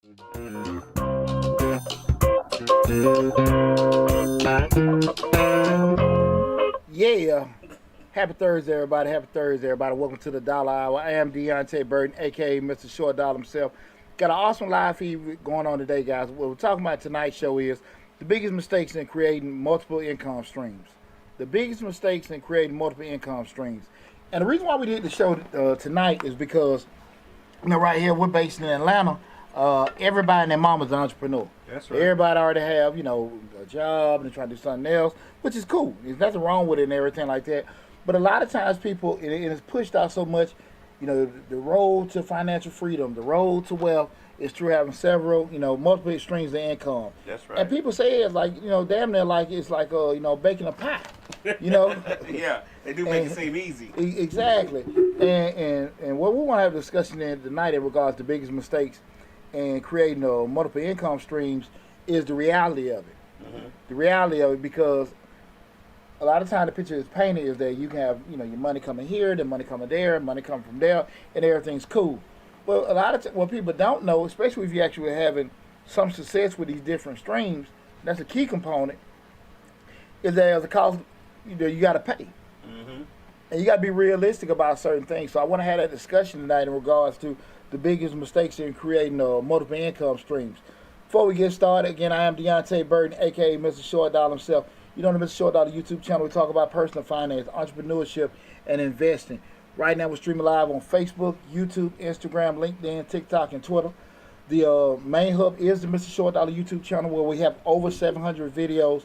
Yeah. Happy Thursday, everybody. Happy Thursday, everybody. Welcome to the Dollar Hour. I am Deonte Burden, a.k.a. Mr. Short Dollar himself. Got an awesome live feed going on today, guys. What we're talking about tonight's show is the biggest mistakes in creating multiple income streams. The biggest mistakes in creating multiple income streams. And the reason why we did the show tonight is because, right here, we're based in Atlanta. Everybody and their mama's an entrepreneur. That's right. Everybody already have, a job and trying to do something else, which is cool. There's nothing wrong with it and everything like that. But a lot of times people, it is pushed out so much, the road to financial freedom, the road to wealth is through having several, multiple streams of income. That's right. And people say it's like, damn near like it's like, baking a pie, Yeah, they do make it seem easy. Exactly. And what we want to have a discussion in tonight in regards to biggest mistakes in creating multiple income streams is the reality of it. Mm-hmm. The reality of it, because a lot of time the picture is painted is that you can have, your money coming here, then money coming there, money coming from there, and everything's cool. But a lot of what people don't know, especially if you're actually having some success with these different streams, that's a key component, is that as a cost, you got to pay. Mm-hmm. And you got to be realistic about certain things. So I want to have that discussion tonight in regards to the biggest mistakes in creating multiple income streams. Before we get started, again, I am Deonte Burden, a.k.a. Mr. Short Dollar himself. You know the Mr. Short Dollar YouTube channel. We talk about personal finance, entrepreneurship, and investing. Right now we're streaming live on Facebook, YouTube, Instagram, LinkedIn, TikTok, and Twitter. The main hub is the Mr. Short Dollar YouTube channel, where we have over 700 videos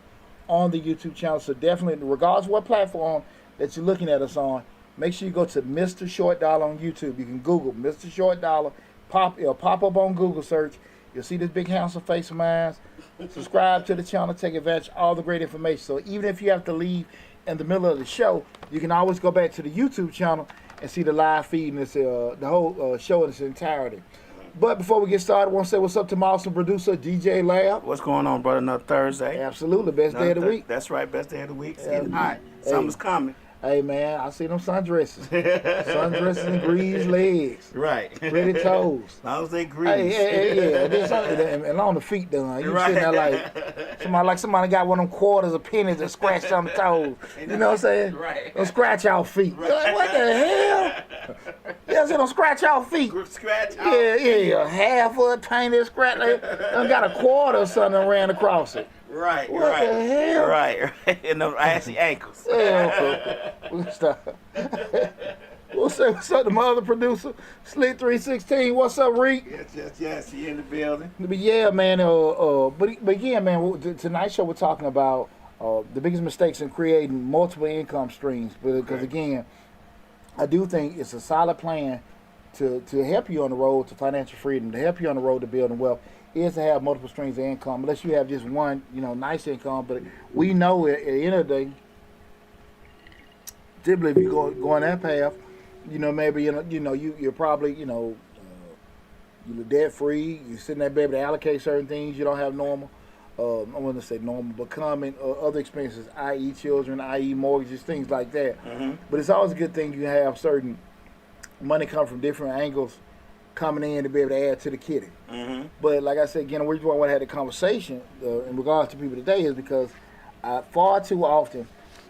on the YouTube channel. So definitely, regardless of what platform that you're looking at us on, make sure you go to Mr. Short Dollar on YouTube. You can Google Mr. Short Dollar. It'll pop up on Google search. You'll see this big handsome face of mine. Subscribe to the channel. Take advantage of all the great information. So even if you have to leave in the middle of the show, you can always go back to the YouTube channel and see the live feed and the whole show in its entirety. But before we get started, I want to say what's up to my awesome producer, DJ Lab. What's going on, brother? Another Thursday. Absolutely. Best day of the week. That's right. Best day of the week. It's getting hot. Summer's coming. Hey, man, I see them sundresses. Sundresses and greased legs. Right. Pretty toes. As long as they grease. Yeah. And on the feet done. You sitting there like somebody got one of them quarters or pennies and scratched on the toes. You know what I'm saying? Right. Don't scratch our feet. Right. Like, what the hell? Yeah, I said don't scratch our feet. Scratch out. Yeah. Half of a tiny scratch. Done got a quarter or something ran across it. Right, What the hell? Right. And the assy ankles. Yeah, we'll stop. We'll say what's up to my other producer, Slick 316. What's up, Reek? Yes. He in the building. But yeah, man. But yeah, man. Tonight's show we're talking about the biggest mistakes in creating multiple income streams. Because again, I do think it's a solid plan to help you on the road to financial freedom, to help you on the road to building wealth, is to have multiple streams of income. Unless you have just one, nice income. But we know at the end of the day, typically if you go on that path, maybe you're probably you're debt free. You're sitting there, be able to allocate certain things you don't have normal. I want to say normal, but common other expenses, i.e. children, i.e. mortgages, things like that. Mm-hmm. But it's always a good thing you have certain money come from different angles coming in to be able to add to the kitty. Mm-hmm. But like I said, again, the reason why I want to have the conversation in regards to people today is because far too often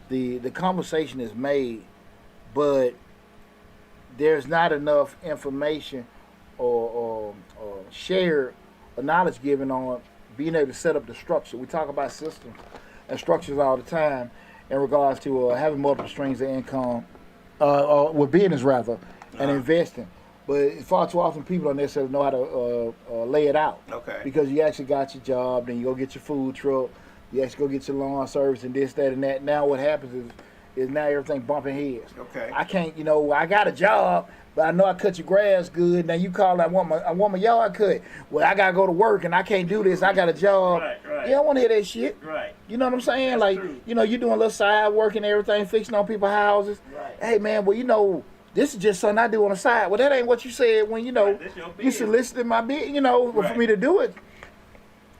the conversation is made, but there's not enough information or shared or knowledge given on being able to set up the structure. We talk about systems and structures all the time in regards to having multiple streams of income, or with business rather, and investing. But far too often people don't necessarily know how to lay it out. Okay. Because you actually got your job, then you go get your food truck, you actually go get your lawn service and this, that, and that. Now what happens is now everything bumping heads. Okay. I can't, I got a job, but I know I cut your grass good. Now you call, I want my yard cut. Well, I gotta go to work and I can't do this. I got a job. Right. You don't want to hear that shit. Right. You know what I'm saying? That's true. You're doing a little side work and everything, fixing on people's houses. Right. Hey man, well this is just something I do on the side. Well, that ain't what you said when, you solicited my bid, for me to do it.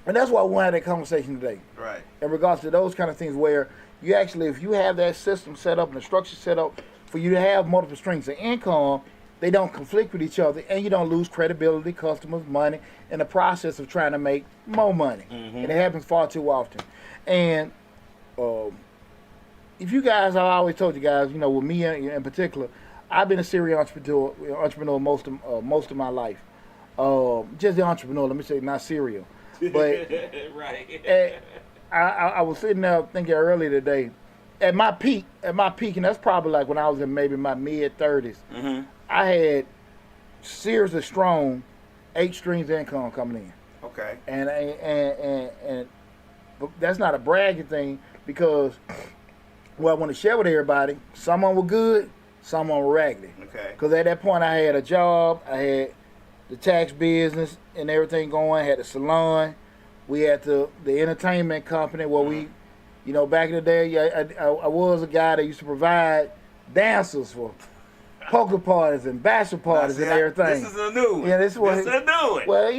And that's why we want to have that conversation today. Right. In regards to those kind of things where you actually, if you have that system set up and the structure set up for you to have multiple streams of income, they don't conflict with each other, and you don't lose credibility, customers, money in the process of trying to make more money. And it happens far too often. And if you guys, I always told you guys, with me in particular, I've been a serial entrepreneur most of my life. Just the entrepreneur, let me say, not serial. But right. I was sitting there thinking earlier today, at my peak, and that's probably like when I was in maybe my mid-30s, I had seriously strong 8 streams of income coming in. Okay. And but that's not a bragging thing, because what I want to share with everybody, some of them were good, some of them were raggedy. Okay. Because at that point I had a job, I had the tax business and everything going, had the salon, we had the entertainment company where we, back in the day, I was a guy that used to provide dancers for poker parties and bachelor parties and everything. This is a new one. Yeah, this is a new one. Well,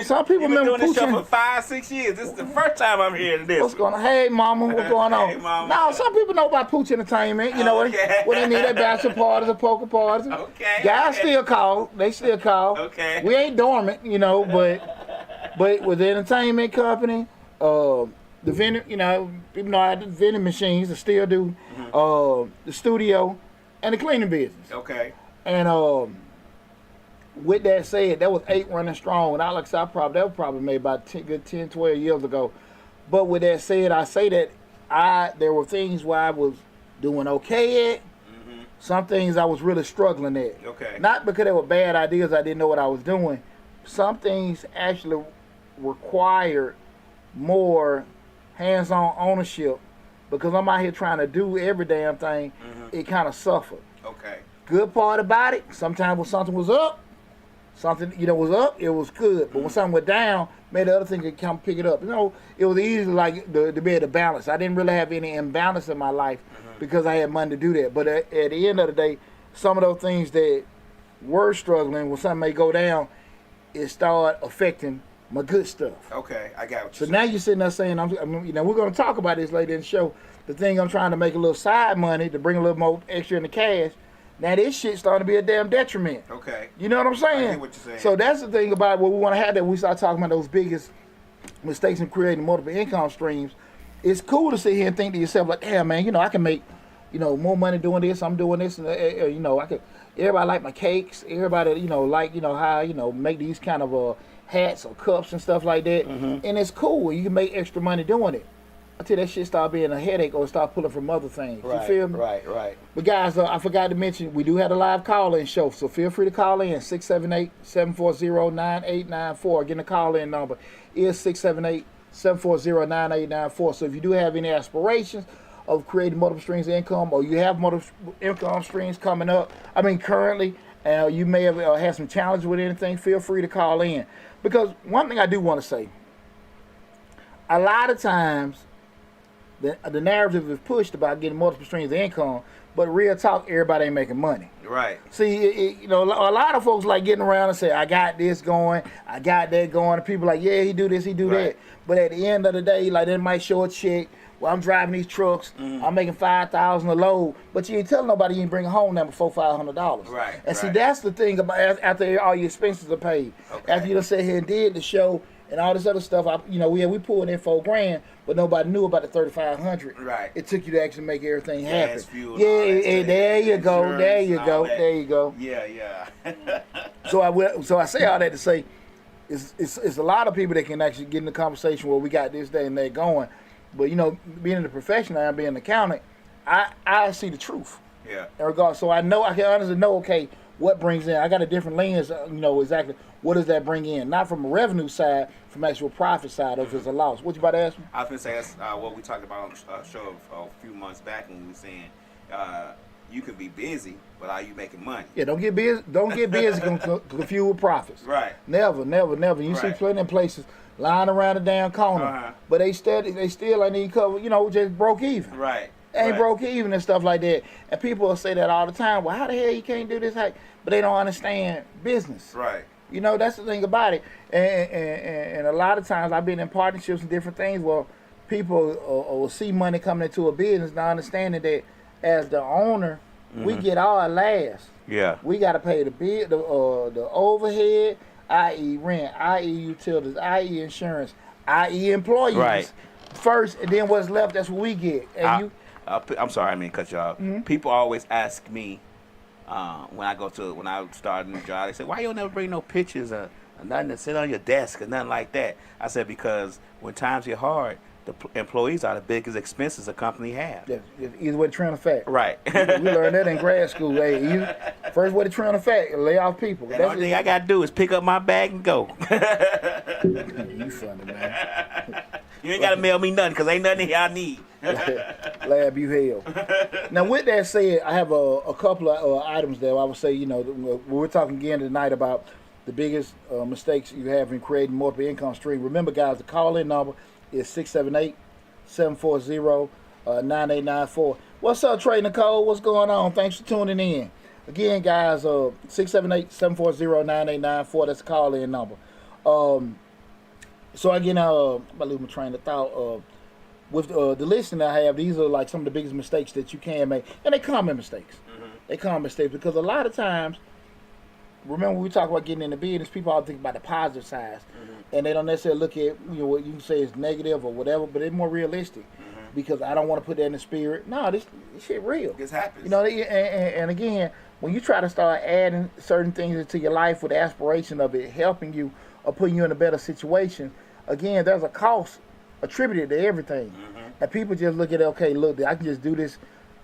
some people You've been remember doing this show Poochie. for 5-6 years. This is the first time I'm hearing this. What's going on? Hey, mama, what's going on? Hey, mama. Now, some people know about Pooch Entertainment. Okay. When they need their bachelor parties or poker parties. Okay. Guys still call. They still call. Okay. We ain't dormant, but with the entertainment company, the vending, people know I had the vending machines. I still do. The studio and the cleaning business. Okay. And with that said, that was 8 running strong. And that was probably made about 10, 12 years ago. But with that said, I say that there were things where I was doing okay at. Some things I was really struggling at. Okay. Not because they were bad ideas, I didn't know what I was doing. Some things actually required more hands-on ownership, because I'm out here trying to do every damn thing. It kind of suffered. Okay. Good part about it, sometimes when something was up, was up, it was good. But when something went down, maybe the other thing could come pick it up. It was easy like to be able to balance. I didn't really have any imbalance in my life because I had money to do that. But at the end of the day, some of those things that were struggling, when something may go down, it started affecting my good stuff. Okay, I got what So you're now saying. you're sitting there saying, we're going to talk about this later in the show. The thing I'm trying to make a little side money to bring a little more extra in the cash. Now this shit starting to be a damn detriment. Okay. You know what I'm saying? I get what you're saying. So that's the thing about what we want to have, that we start talking about those biggest mistakes in creating multiple income streams. It's cool to sit here and think to yourself like, damn man, I can make, more money doing this. I'm doing this, and I could. Everybody like my cakes. Everybody, like how make these kind of hats or cups and stuff like that. And it's cool. You can make extra money doing it. Until that shit start being a headache or start pulling from other things. Right, You feel me? Right. But guys, I forgot to mention, we do have a live call-in show, so feel free to call in, 678-740-9894. Again, the call-in number is 678-740-9894. So if you do have any aspirations of creating multiple streams of income, or you have multiple income streams coming up, currently, you may have had some challenges with anything, feel free to call in. Because one thing I do want to say, a lot of times, the narrative is pushed about getting multiple streams of income, but real talk, everybody ain't making money. Right. See, a lot of folks like getting around and say, I got this going, I got that going, and people like, yeah, he do this, he do that. But at the end of the day, like, they might show a check, well, I'm driving these trucks, I'm making $5,000 a load, but you ain't telling nobody you ain't bringing home that before $500. Right. And see, that's the thing about after all your expenses are paid. Okay. After you done sat here and did the show, and all this other stuff, we pulled in $4,000, but nobody knew about the $3,500. Right. It took you to actually make everything happen. Gas, fuel, Yeah, all that stuff, there you go, insurance, there you all go, that. there you go. Yeah. So I say all that to say, it's a lot of people that can actually get in the conversation where we got this, that, and that going. But being in the profession, I'm being an accountant, I see the truth. Yeah. In regards, so I can honestly know, okay, what brings in. I got a different lens, exactly what does that bring in. Not from a revenue side, from actual profit side, if it's a loss. What you about to ask me? I was going to say that's what we talked about on the show a few months back when we were saying you can be busy, but are you making money? Yeah, don't get busy confused with profits. Right. Never. You see Right. plenty of places lying around the damn corner, but they still ain't even cover, just broke even. Right. Ain't broke even and stuff like that. And people will say that all the time. Well, how the hell you can't do this? But they don't understand business. Right. That's the thing about it. And a lot of times I've been in partnerships and different things where people will see money coming into a business, not understanding that as the owner We get our last. Yeah. We got to pay the bill, the overhead, i.e. rent, i.e. utilities, i.e. insurance, i.e. employees. Right. First, and then what's left, that's what we get. And I'm sorry, I mean cut you off. Mm-hmm. People always ask me when I start a new job, they say, "Why you don't never bring no pictures or nothing to sit on your desk or nothing like that?" I said, because when times get hard, the employees are the biggest expenses a company has. Yeah, either way to trend effect. Right. We learned that in grad school. Hey, first way to trend effect, lay off people. The only thing I got to do is pick up my bag and go. You funny, man. You ain't got to mail me nothing because ain't nothing here I need. Lab you hell. Now, with that said, I have a couple of items that I would say, we're talking again tonight about the biggest mistakes you have in creating multiple income stream. Remember, guys, the call-in number is 678-740-9894. What's up, Trey Nicole? What's going on? Thanks for tuning in. Again, guys, 678-740-9894. That's the call-in number. So again, I'm about to lose my train of thought. With the listing I have, these are like some of the biggest mistakes that you can make, and they common mistakes. Mm-hmm. They common mistakes because a lot of times, remember when we talk about getting in the business, people all think about the positive sides, and they don't necessarily look at what you can say is negative or whatever, but it's more realistic. Because I don't want to put that in the spirit. No, this shit real. This happens. And again, when you try to start adding certain things into your life with the aspiration of it helping you or putting you in a better situation, again, there's a cost attributed to everything. And people just look at it, okay, look, I can just do this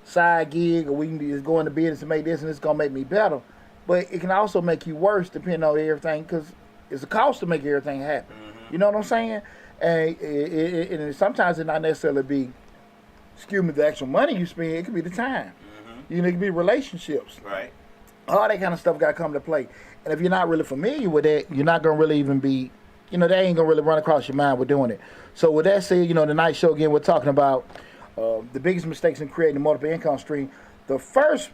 side gig, or we can just go into business and make this, and it's going to make me better. But it can also make you worse depending on everything, because it's a cost to make everything happen. You know what I'm saying? And sometimes it not necessarily be, the actual money you spend. It could be the time. It could be relationships. Right. All that kind of stuff got to come to play. And if you're not really familiar with that, you're not going to really even be, that ain't going to really run across your mind with doing it. So with that said, tonight's show, again, we're talking about the biggest mistakes in creating a multiple income stream. The first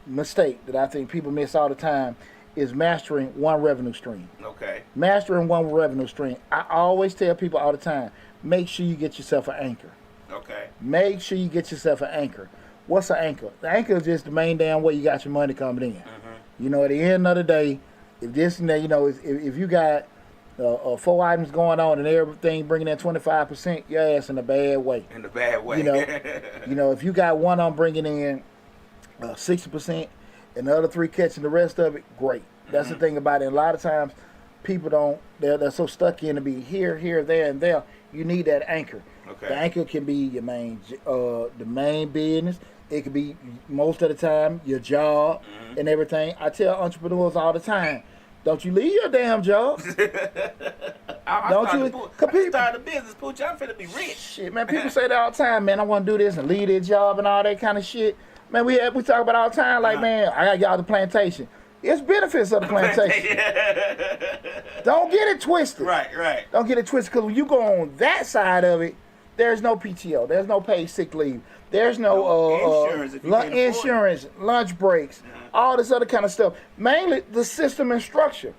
mistake that I think people miss all the time is mastering one revenue stream. Okay. Mastering one revenue stream. I always tell people all the time, make sure you get yourself an anchor. Okay. Make sure you get yourself an anchor. What's an anchor? The anchor is just the main damn way you got your money coming in. At the end of the day, if this and that, if you got 4 items going on and everything bringing in 25%, your ass in a bad way. In a bad way. If you got one on bringing in 60% and the other 3 catching the rest of it, great. That's the thing about it. A lot of times, people they're so stuck in to be here, there, and there. You need that anchor. Okay. The anchor can be your the main business. It could be most of the time your job and everything. I tell entrepreneurs all the time, don't you leave your damn job. I started a business, Pooch. I'm finna be rich. Shit, man. People say that all the time, man. I want to do this and leave their job and all that kind of shit. Man, we talk about it all the time, like, man, I got y'all the plantation. It's benefits of the plantation. Don't get it twisted. Right. Don't get it twisted, because when you go on that side of it, there's no PTO. There's no paid sick leave. There's no insurance, lunch breaks, all this other kind of stuff. Mainly the system and structure.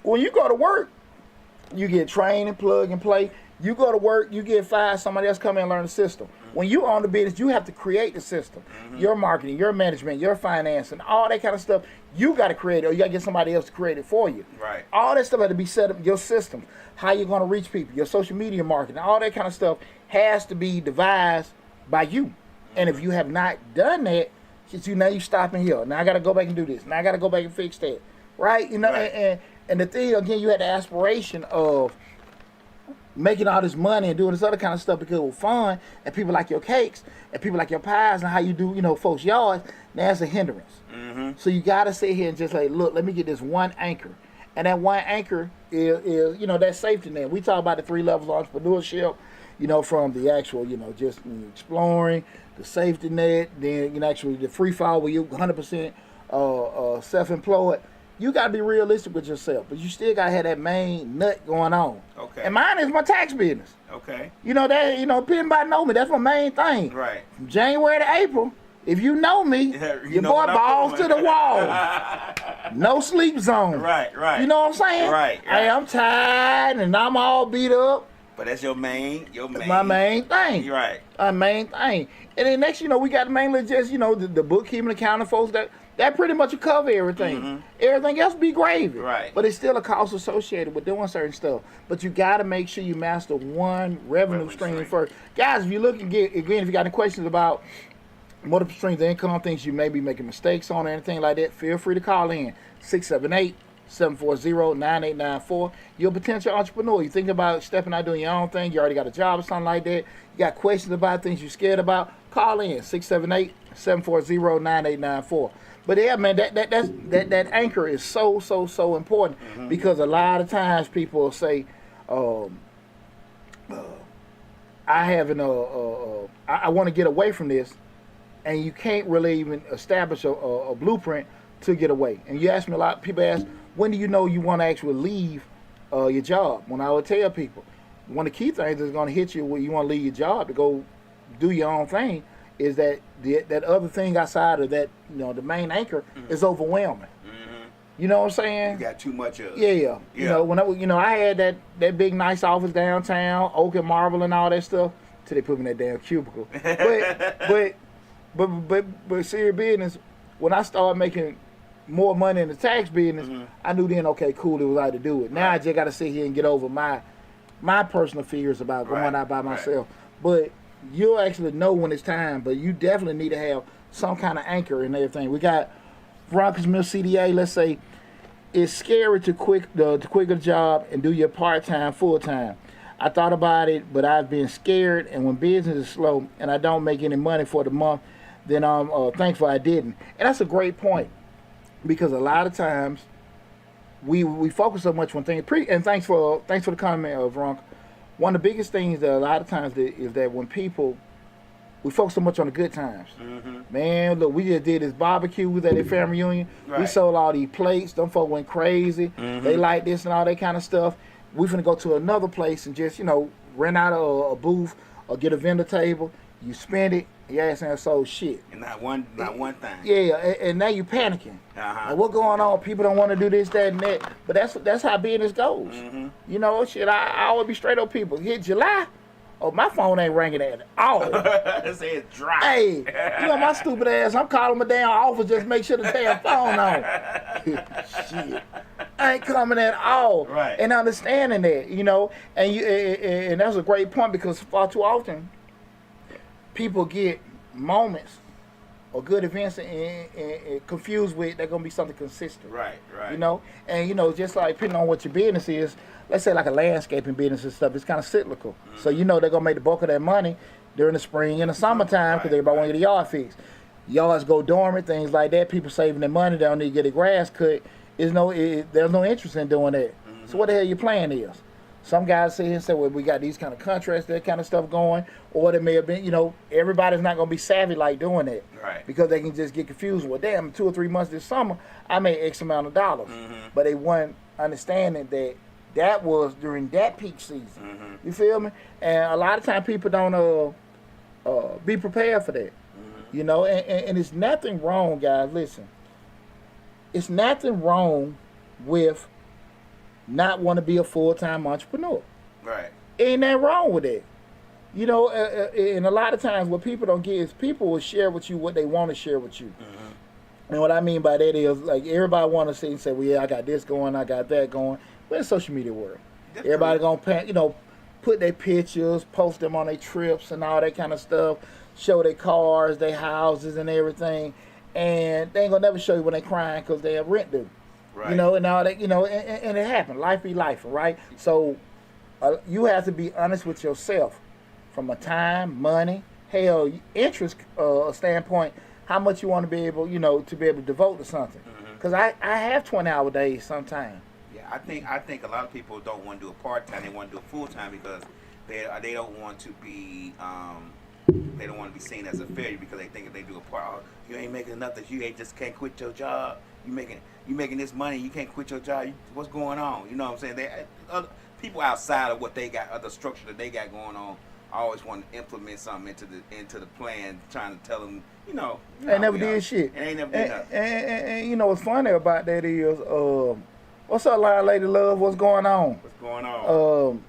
When you go to work, you get trained and plug and play. You go to work, you get fired, somebody else come in and learn the system. When you own the business, you have to create the system. Your marketing, your management, your finance, and all that kind of stuff, you got to create it, or you got to get somebody else to create it for you. Right. All that stuff had to be set up, your system, how you're going to reach people, your social media marketing, all that kind of stuff has to be devised by you. And if you have not done that, now you stopping here. Now I got to go back and do this. Now I got to go back and fix that. Right? Right. And the thing, again, you had the aspiration of making all this money and doing this other kind of stuff because it was fun, and people like your cakes, and people like your pies, and how you do, folks' yards. That's a hindrance. So you got to sit here and just like, look, let me get this one anchor. And that one anchor is that safety net. We talk about the 3 levels of entrepreneurship, from the actual, just exploring, the safety net, then, actually the free fall where you're 100% self-employed. You got to be realistic with yourself, but you still got to have that main nut going on. Okay. And mine is my tax business. Okay. Everybody know me. That's my main thing. Right. From January to April, if you know me, your boy balls to the wall. No sleep zone. Right. You know what I'm saying? Right. Hey, I'm tired and I'm all beat up. But that's your main. My main thing. You're right. My main thing. And then next, we got mainly just, the bookkeeping, accounting folks that pretty much will cover everything. Mm-hmm. Everything else be gravy. Right. But it's still a cost associated with doing certain stuff. But you got to make sure you master one revenue stream first. Guys, if you look again, if you got any questions about multiple streams of income, things you may be making mistakes on or anything like that, feel free to call in 678-740-9894. You're a potential entrepreneur. You think about stepping out doing your own thing. You already got a job or something like that. You got questions about things you're scared about. Call in 678-740-9894. But yeah, man, that anchor is so important because a lot of times people will say, I want to get away from this, and you can't really even establish a blueprint to get away. And you ask me a lot. People ask, when do you know you want to actually leave your job? When I would tell people, one of the key things that's going to hit you when you want to leave your job to go do your own thing is that that other thing outside of that, the main anchor is overwhelming. Mm-hmm. You know what I'm saying? You got too much of. Yeah. When I had that big nice office downtown, oak and marble and all that stuff, till they put me in that damn cubicle. But serious business, when I started making more money in the tax business, I knew then, okay, cool, it was right to do it. Now I just got to sit here and get over my personal fears about going out by myself. But you'll actually know when it's time, but you definitely need to have some kind of anchor and everything. We got Broncos Mill CDA, let's say, it's scary to quit a job and do your part-time, full-time. I thought about it, but I've been scared, and when business is slow and I don't make any money for the month, then I'm thankful I didn't. And that's a great point, because a lot of times we focus so much on things. And thanks for the comment, Veronica. One of the biggest things that a lot of times is that when we focus so much on the good times. Man, look, we just did this barbecue at a family reunion. Right. We sold all these plates. Them folk went crazy. They like this and all that kind of stuff. We finna go to another place and just, rent out a booth or get a vendor table. You spend it, your ass ain't sold shit. And not one thing. Yeah, and now you panicking. Like, what going on? People don't want to do this, that, and that. But that's how business goes. Shit, I always be straight up people. Hit July, my phone ain't ringing at all. It says dry. Hey, my stupid ass, I'm calling my damn office just to make sure the damn phone on. Shit. I ain't coming at all. Right. And understanding that, and that's a great point, because far too often people get moments or good events and confused with they're gonna be something consistent. Right. And just like depending on what your business is, let's say like a landscaping business and stuff, it's kind of cyclical. So they're gonna make the bulk of their money during the spring and the summertime because everybody want to get the yard fixed. Yards go dormant, things like that. People saving their money, they don't need to get their grass cut. There's no interest in doing that. So what the hell your plan is? Some guys sit here and say, well, we got these kind of contracts, that kind of stuff going, or there may have been, everybody's not going to be savvy like doing that. Right. Because they can just get confused. Well, damn, 2 or 3 months this summer, I made X amount of dollars. But they weren't understanding that was during that peak season. You feel me? And a lot of times people don't be prepared for that. And it's nothing wrong, guys. Listen, it's nothing wrong with not want to be a full-time entrepreneur. Right. Ain't nothing wrong with that. And a lot of times what people don't get is people will share with you what they want to share with you. And what I mean by that is, like, everybody want to say, well, yeah, I got this going, I got that going. We're in the social media world. That's everybody going to, put their pictures, post them on their trips and all that kind of stuff, show their cars, their houses and everything. And they ain't going to never show you when they crying because they have rent due. Right. And all that, and it happened. Life be life, right? So you have to be honest with yourself from a time, money, hell, interest standpoint, how much you want to be able, to be able to devote to something. Because I have 20-hour days sometimes. Yeah, I think a lot of people don't want to do a part-time. They want to do a full-time because they don't want to be they don't want to be seen as a failure because they think if they do a part, you ain't making enough that you just can't quit your job. You making this money, you can't quit your job. What's going on? You know what I'm saying? People outside of what they got, other structure that they got going on, always want to implement something into the plan, trying to tell them, they never did shit. Ain't never did nothing. And what's funny about that is, what's up, Line Lady Love? What's going on? What's going on?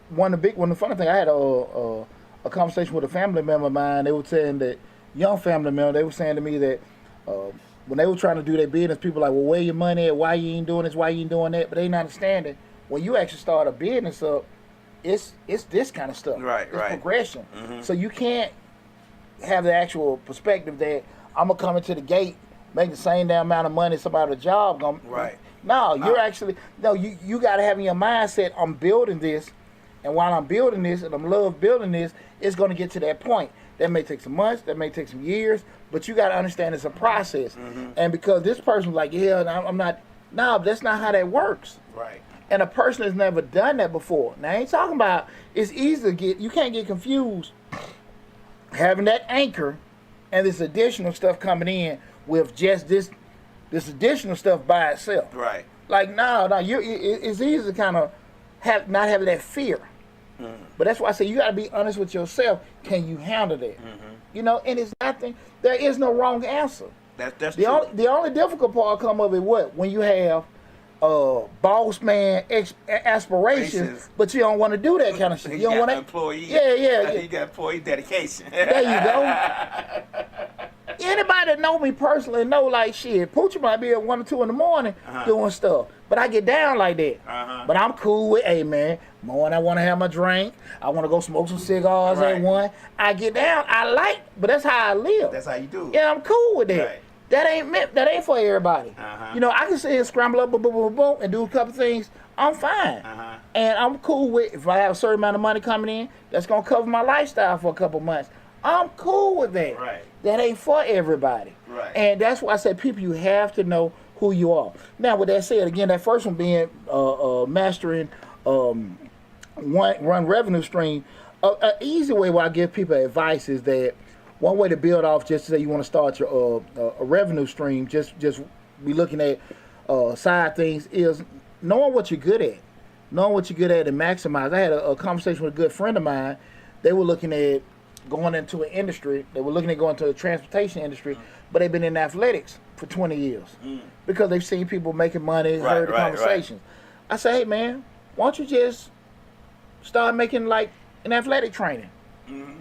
one of the funny thing, I had a conversation with a family member of mine. They were saying that, young family member, they were saying to me that when they were trying to do their business, people were like, well, where your money at? Why you ain't doing this? Why you ain't doing that? But they not understanding, when you actually start a business up, it's this kind of stuff. Right, it's right. progression. So you can't have the actual perspective that I'm going to come into the gate, make the same damn amount of money somebody at a job. Right. No, you're actually, you got to have in your mindset, I'm building this, and while I'm building this, and I'm love building this, it's going to get to that point. That may take some months, that may take some years, but you got to understand it's a process. And because this person's like, yeah, I'm not, no, that's not how that works. Right. And a person has never done that before. Now, I ain't talking about, it's easy to get, you can't get confused having that anchor and this additional stuff coming in with just this additional stuff by itself. Right. Like, no, it's easy to kind of not have that fear. But that's why I say you got to be honest with yourself. Can you handle that? You know, and it's nothing, there is no wrong answer. That's the true. the only difficult part come of it what? When you have boss man aspirations, but you don't want to do that kind of shit. You don't want to employee. Yeah. You got employee dedication. There you go. Anybody that know me personally know, like, shit, Poochie might be at 1 or 2 in the morning doing stuff, but I get down like that. But I'm cool with, hey man, morning I want to have my drink, I want to go smoke some cigars at 1. I get down, but that's how I live. That's how you do it. Yeah, I'm cool with that. Right. That ain't for everybody. You know, I can sit here and scramble up, boom, boom, boom, boom, and do a couple things. I'm fine. And I'm cool with, if I have a certain amount of money coming in, that's going to cover my lifestyle for a couple months. I'm cool with that. Right. That ain't for everybody. Right. And that's why I said, people, you have to know who you are. Now, with that said, again, that first one being mastering one revenue stream, an easy way where I give people advice is that one way to build off, just to say you want to start your a revenue stream, just be looking at side things, is knowing what you're good at. Knowing what you're good at and maximize. I had a conversation with a good friend of mine. They were looking at going into an industry. They were looking at going to the transportation industry, but they've been in athletics for 20 years because they've seen people making money, heard the conversations. I say, hey man, why don't you just start making like an athletic training?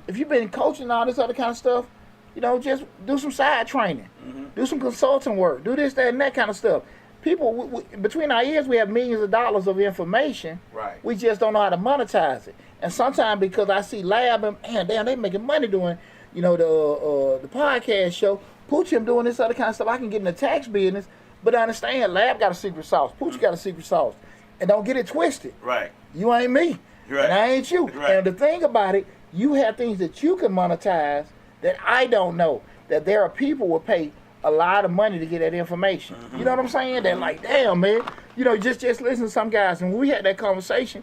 If you've been coaching and all this other kind of stuff, you know, just do some side training, do some consulting work, do this, that, and that kind of stuff. People, between our ears, we have millions of dollars of information. Right. We just don't know how to monetize it. And sometimes because I see Lab and, man, damn, they making money doing, you know, the podcast show. Poochie, I'm doing this other kind of stuff. I can get in the tax business, but I understand Lab got a secret sauce. Poochie got a secret sauce. And don't get it twisted. Right. You ain't me. Right. And I ain't you. Right. And the thing about it, you have things that you can monetize that I don't know. That there are people will pay a lot of money to get that information. You know what I'm saying? They're like, damn, man. You know, just listen to some guys. And when we had that conversation,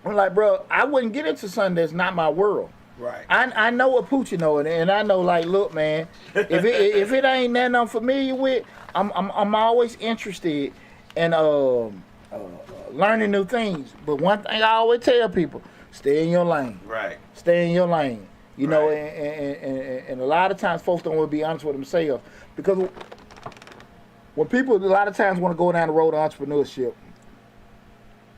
I'm like, bro, I wouldn't get into something that's not my world. Right. I know what Poochie know, and I know, like, look, man, if it ain't nothing I'm familiar with, I'm always interested in learning new things. But one thing I always tell people, stay in your lane. Right. Stay in your lane. You know, and a lot of times folks don't want to be honest with themselves. Because when people a lot of times want to go down the road of entrepreneurship,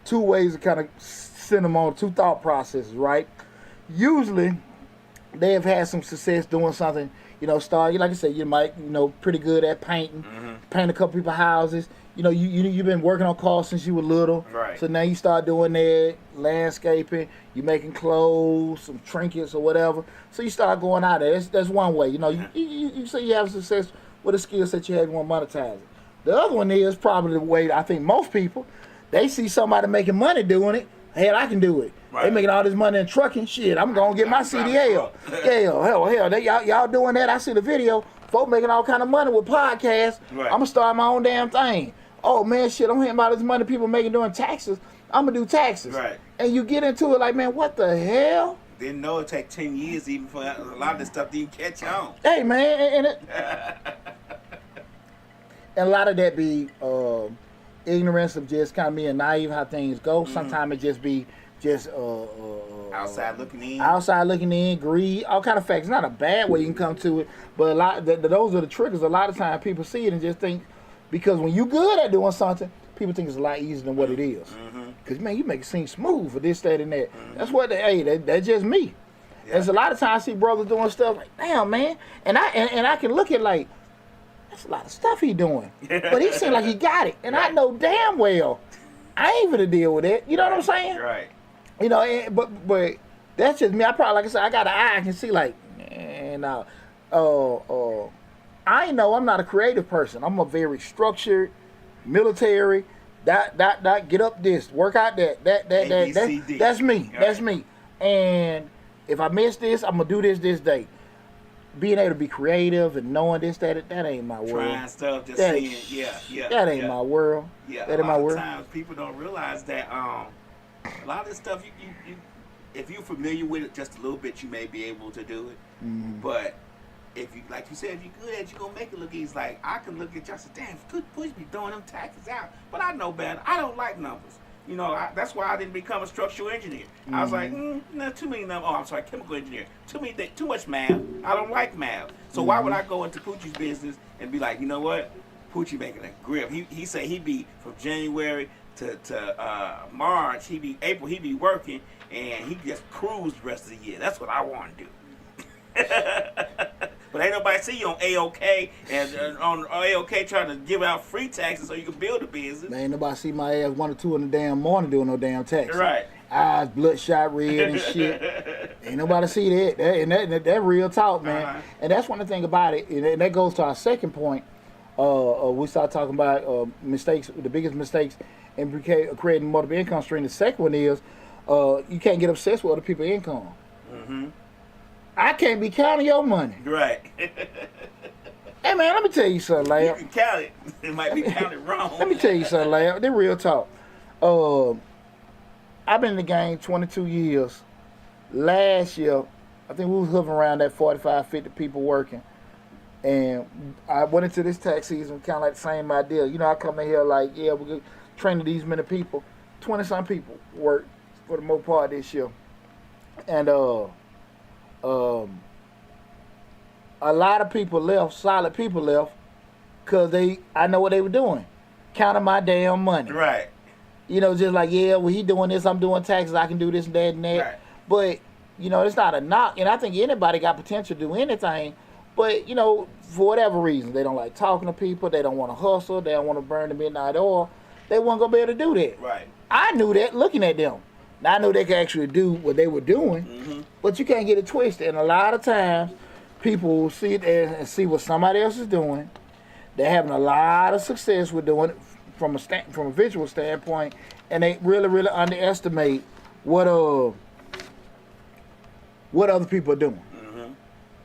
2 ways to kind of send them on, 2 thought processes, right? Usually, they have had some success doing something, you know, like I said, you might, you know, pretty good at painting, paint a couple people's houses. You know, you've been working on cars since you were little. Right. So now you start doing that, landscaping, you're making clothes, some trinkets or whatever. So you start going out there. That's one way. You know, you say you have success with a skill set you have, you want to monetize it. The other one is probably the way I think most people, they see somebody making money doing it. Hell, I can do it. Right. They making all this money in trucking. Shit, I'm going to get my CDL. Hell, y'all doing that. I see the video. Folk making all kind of money with podcasts. Right. I'm going to start my own damn thing. Oh, man, shit, I'm hearing about this money people making doing taxes. I'm going to do taxes. Right. And you get into it like, man, what the hell? Didn't know it take 10 years even for a lot of this stuff to even catch on. Hey, man, and a lot of that be ignorance of just kind of being naive how things go. Sometimes it just be outside looking in, greed, all kind of facts. It's not a bad way you can come to it, but those are the triggers. A lot of times people see it and just think, because when you good at doing something, people think it's a lot easier than what it is. Because, man, you make it seem smooth for this, that, and that. That's what, that's just me. Yeah. There's a lot of times I see brothers doing stuff like, damn, man. And I can look at like, that's a lot of stuff he doing. But he seems like he got it. And I know damn well I ain't gonna deal with it. You know what I'm saying? Right. You know, but that's just me. I probably, like I said, I got an eye. I can see like, man, I know I'm not a creative person. I'm a very structured, military. That get up this, work out that. That's me. Right. That's me. And if I miss this, I'm gonna do this day. Being able to be creative and knowing this, that ain't my world. Trying stuff, just seeing, yeah. That ain't my world. Yeah, that ain't my world. A lot of times people don't realize that a lot of this stuff, you if you're familiar with it just a little bit, you may be able to do it. Mm-hmm. But if you, like you said, if you're good at it, you're going to make it look easy. Like, I can look at you and say, damn, Push be throwing them taxes out. But I know better. I don't like numbers. You know, that's why I didn't become a structural engineer. Mm-hmm. I was like, no, too many numbers. Oh, I'm sorry, chemical engineer. Too much math. I don't like math. So why would I go into Poochie's business and be like, you know what? Poochie making a grip. He said he'd be from January to March. April, he'd be working, and he just cruise the rest of the year. That's what I want to do. But ain't nobody see you on AOK and on AOK trying to give out free taxes so you can build a business. Man, ain't nobody see my ass 1 or 2 in the damn morning doing no damn taxes. Right. Eyes bloodshot red and shit. Ain't nobody see that. That real talk, man. Uh-huh. And that's one of the things about it. And that goes to our second point. We start talking about mistakes, the biggest mistakes in creating multiple income stream. The second one is you can't get obsessed with other people's income. Mm-hmm. I can't be counting your money. Right. Hey, man, let me tell you something, Lamb. You can count it. It might be counted wrong. Let me tell you something, Lamb. They're real talk. I've been in the game 22 years. Last year, I think we was hovering around that 45, 50 people working. And I went into this tax season kind of like the same idea. You know, I come in here like, yeah, we're training these many people. 20-some people worked for the most part this year. And a lot of people left, solid people left, because I know what they were doing. Counting my damn money. Right. You know, just like, yeah, well, he doing this, I'm doing taxes, I can do this and that and that. Right. But, you know, it's not a knock. And I think anybody got potential to do anything. But, you know, for whatever reason, they don't like talking to people, they don't want to hustle, they don't want to burn the midnight oil. They weren't going to be able to do that. Right. I knew that looking at them. Now, I knew they could actually do what they were doing, but you can't get it twisted. And a lot of times, people will see it and see what somebody else is doing. They're having a lot of success with doing it from a visual standpoint, and they really, really underestimate what other people are doing. Mm-hmm.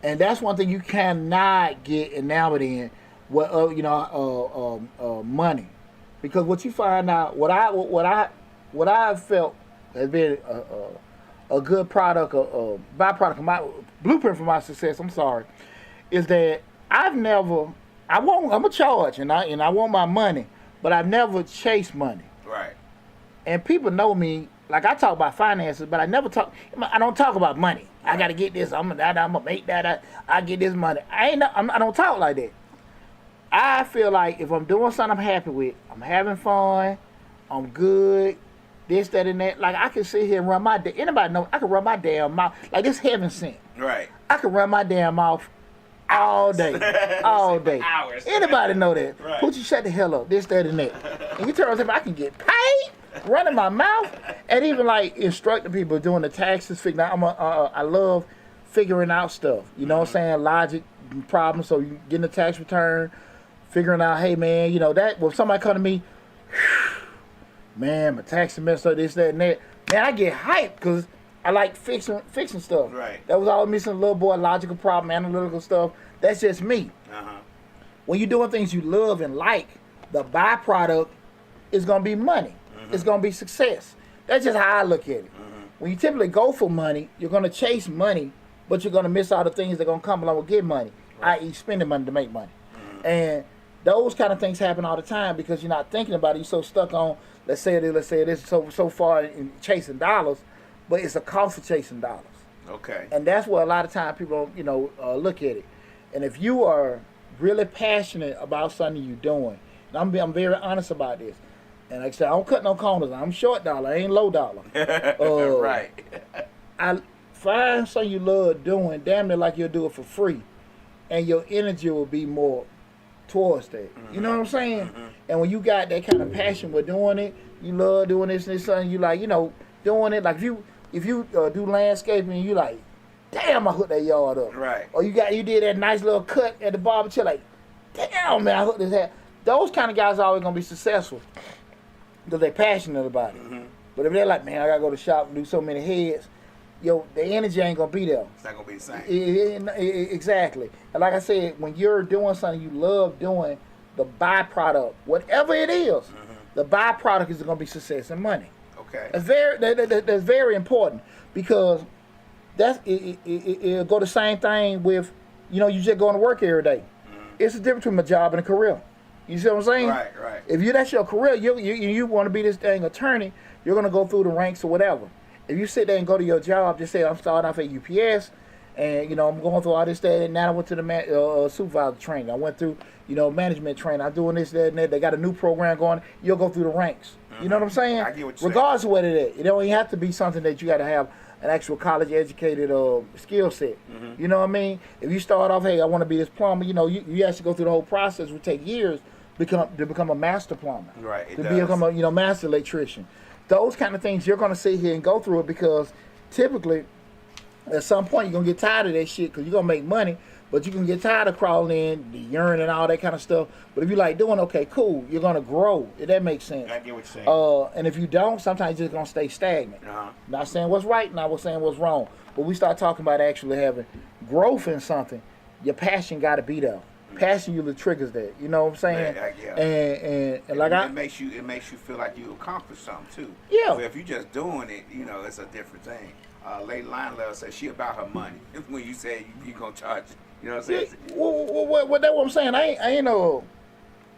And that's one thing you cannot get enamored in, money, because what you find out, what I felt has been a good product, a byproduct of my blueprint for my success. I'm sorry, is that I'm a charge and I want my money, but I've never chased money. Right. And people know me, like I talk about finances, but I don't talk about money. Right. I got to get this. I'm gonna make that. I get this money. I don't talk like that. I feel like if I'm doing something I'm happy with, I'm having fun, I'm good. This, that, and that. Like, I can sit here and run my anybody know, I can run my damn mouth. Like, it's heaven sent. Right. I can run my damn mouth all day. All day. Hours. Anybody know that? Right. Put you shut the hell up. This, that, and that. And you turn around and say, I can get paid running my mouth. And even, like, instructing people doing the taxes. I love figuring out stuff. You know what I'm saying? Logic problems. So, you getting a tax return, figuring out, hey, man, you know, that, when somebody come to me, man, my tax messed up, this, that, and that. Man, I get hyped because I like fixing stuff. Right. That was all missing, little boy, logical problem, analytical stuff. That's just me. Uh-huh. When you're doing things you love and like, the byproduct is going to be money. Mm-hmm. It's going to be success. That's just how I look at it. Mm-hmm. When you typically go for money, you're going to chase money, but you're going to miss all the things that are going to come along with getting money, right. i.e. spending money to make money. Mm-hmm. And those kind of things happen all the time because you're not thinking about it. You're so stuck on, let's say it is so far in chasing dollars, but it's a cost of chasing dollars. Okay. And that's where a lot of times people don't, look at it. And if you are really passionate about something you're doing, and I'm very honest about this, And like I said, I don't cut no corners. I'm short dollar. I ain't low dollar. Right. I find something you love doing, damn near like you'll do it for free, and your energy will be more towards that. You know what I'm saying? And when you got that kind of passion with doing it, you love doing this and this, something you like, doing it. Like if you do landscaping, you like, damn, I hooked that yard up. Right. Or you did that nice little cut at the barber chair, like, damn, man, I hooked this hat. Those kind of guys are always gonna be successful because they're passionate about it. But if they're like, man, I gotta go to the shop and do so many heads, the energy ain't gonna be there. It's not gonna be the same. Exactly. And like I said, when you're doing something you love doing, the byproduct, whatever it is, the byproduct is gonna be success and money. Okay. That's very important because it'll go the same thing with, you just going to work every day. It's the difference between a job and a career. You see what I'm saying? Right. If that's your career, you want to be this dang attorney, you're gonna go through the ranks or whatever. If you sit there and go to your job, just say I'm starting off at UPS, and I'm going through all this, that, and now I went to the supervisor training. I went through management training. I'm doing this, that, and that. They got a new program going. You'll go through the ranks. You know what I'm saying? I get what you're Regardless of what it is, it don't even have to be something that you got to have an actual college educated skill set. You know what I mean? If you start off, hey, I want to be this plumber, you actually go through the whole process. It would take years to become a master plumber. Right. Become a master electrician. Those kind of things you're going to sit here and go through it because typically at some point you're going to get tired of that shit because you're going to make money, but you can get tired of crawling in, the urine and all that kind of stuff. But if you like doing okay, cool, you're going to grow. If that makes sense. I get what you're saying. And if you don't, sometimes you're just going to stay stagnant. Not saying what's right, not saying what's wrong. But we start talking about actually having growth in something, your passion got to be there. Passion usually triggers that. You know what I'm saying? Yeah. And like it makes you feel like you accomplished something too. Yeah. But if you're just doing it, it's a different thing. Lady Lionel says she about her money. When you say you gonna charge, you know what I'm saying? Well, that's what I'm saying. I ain't know.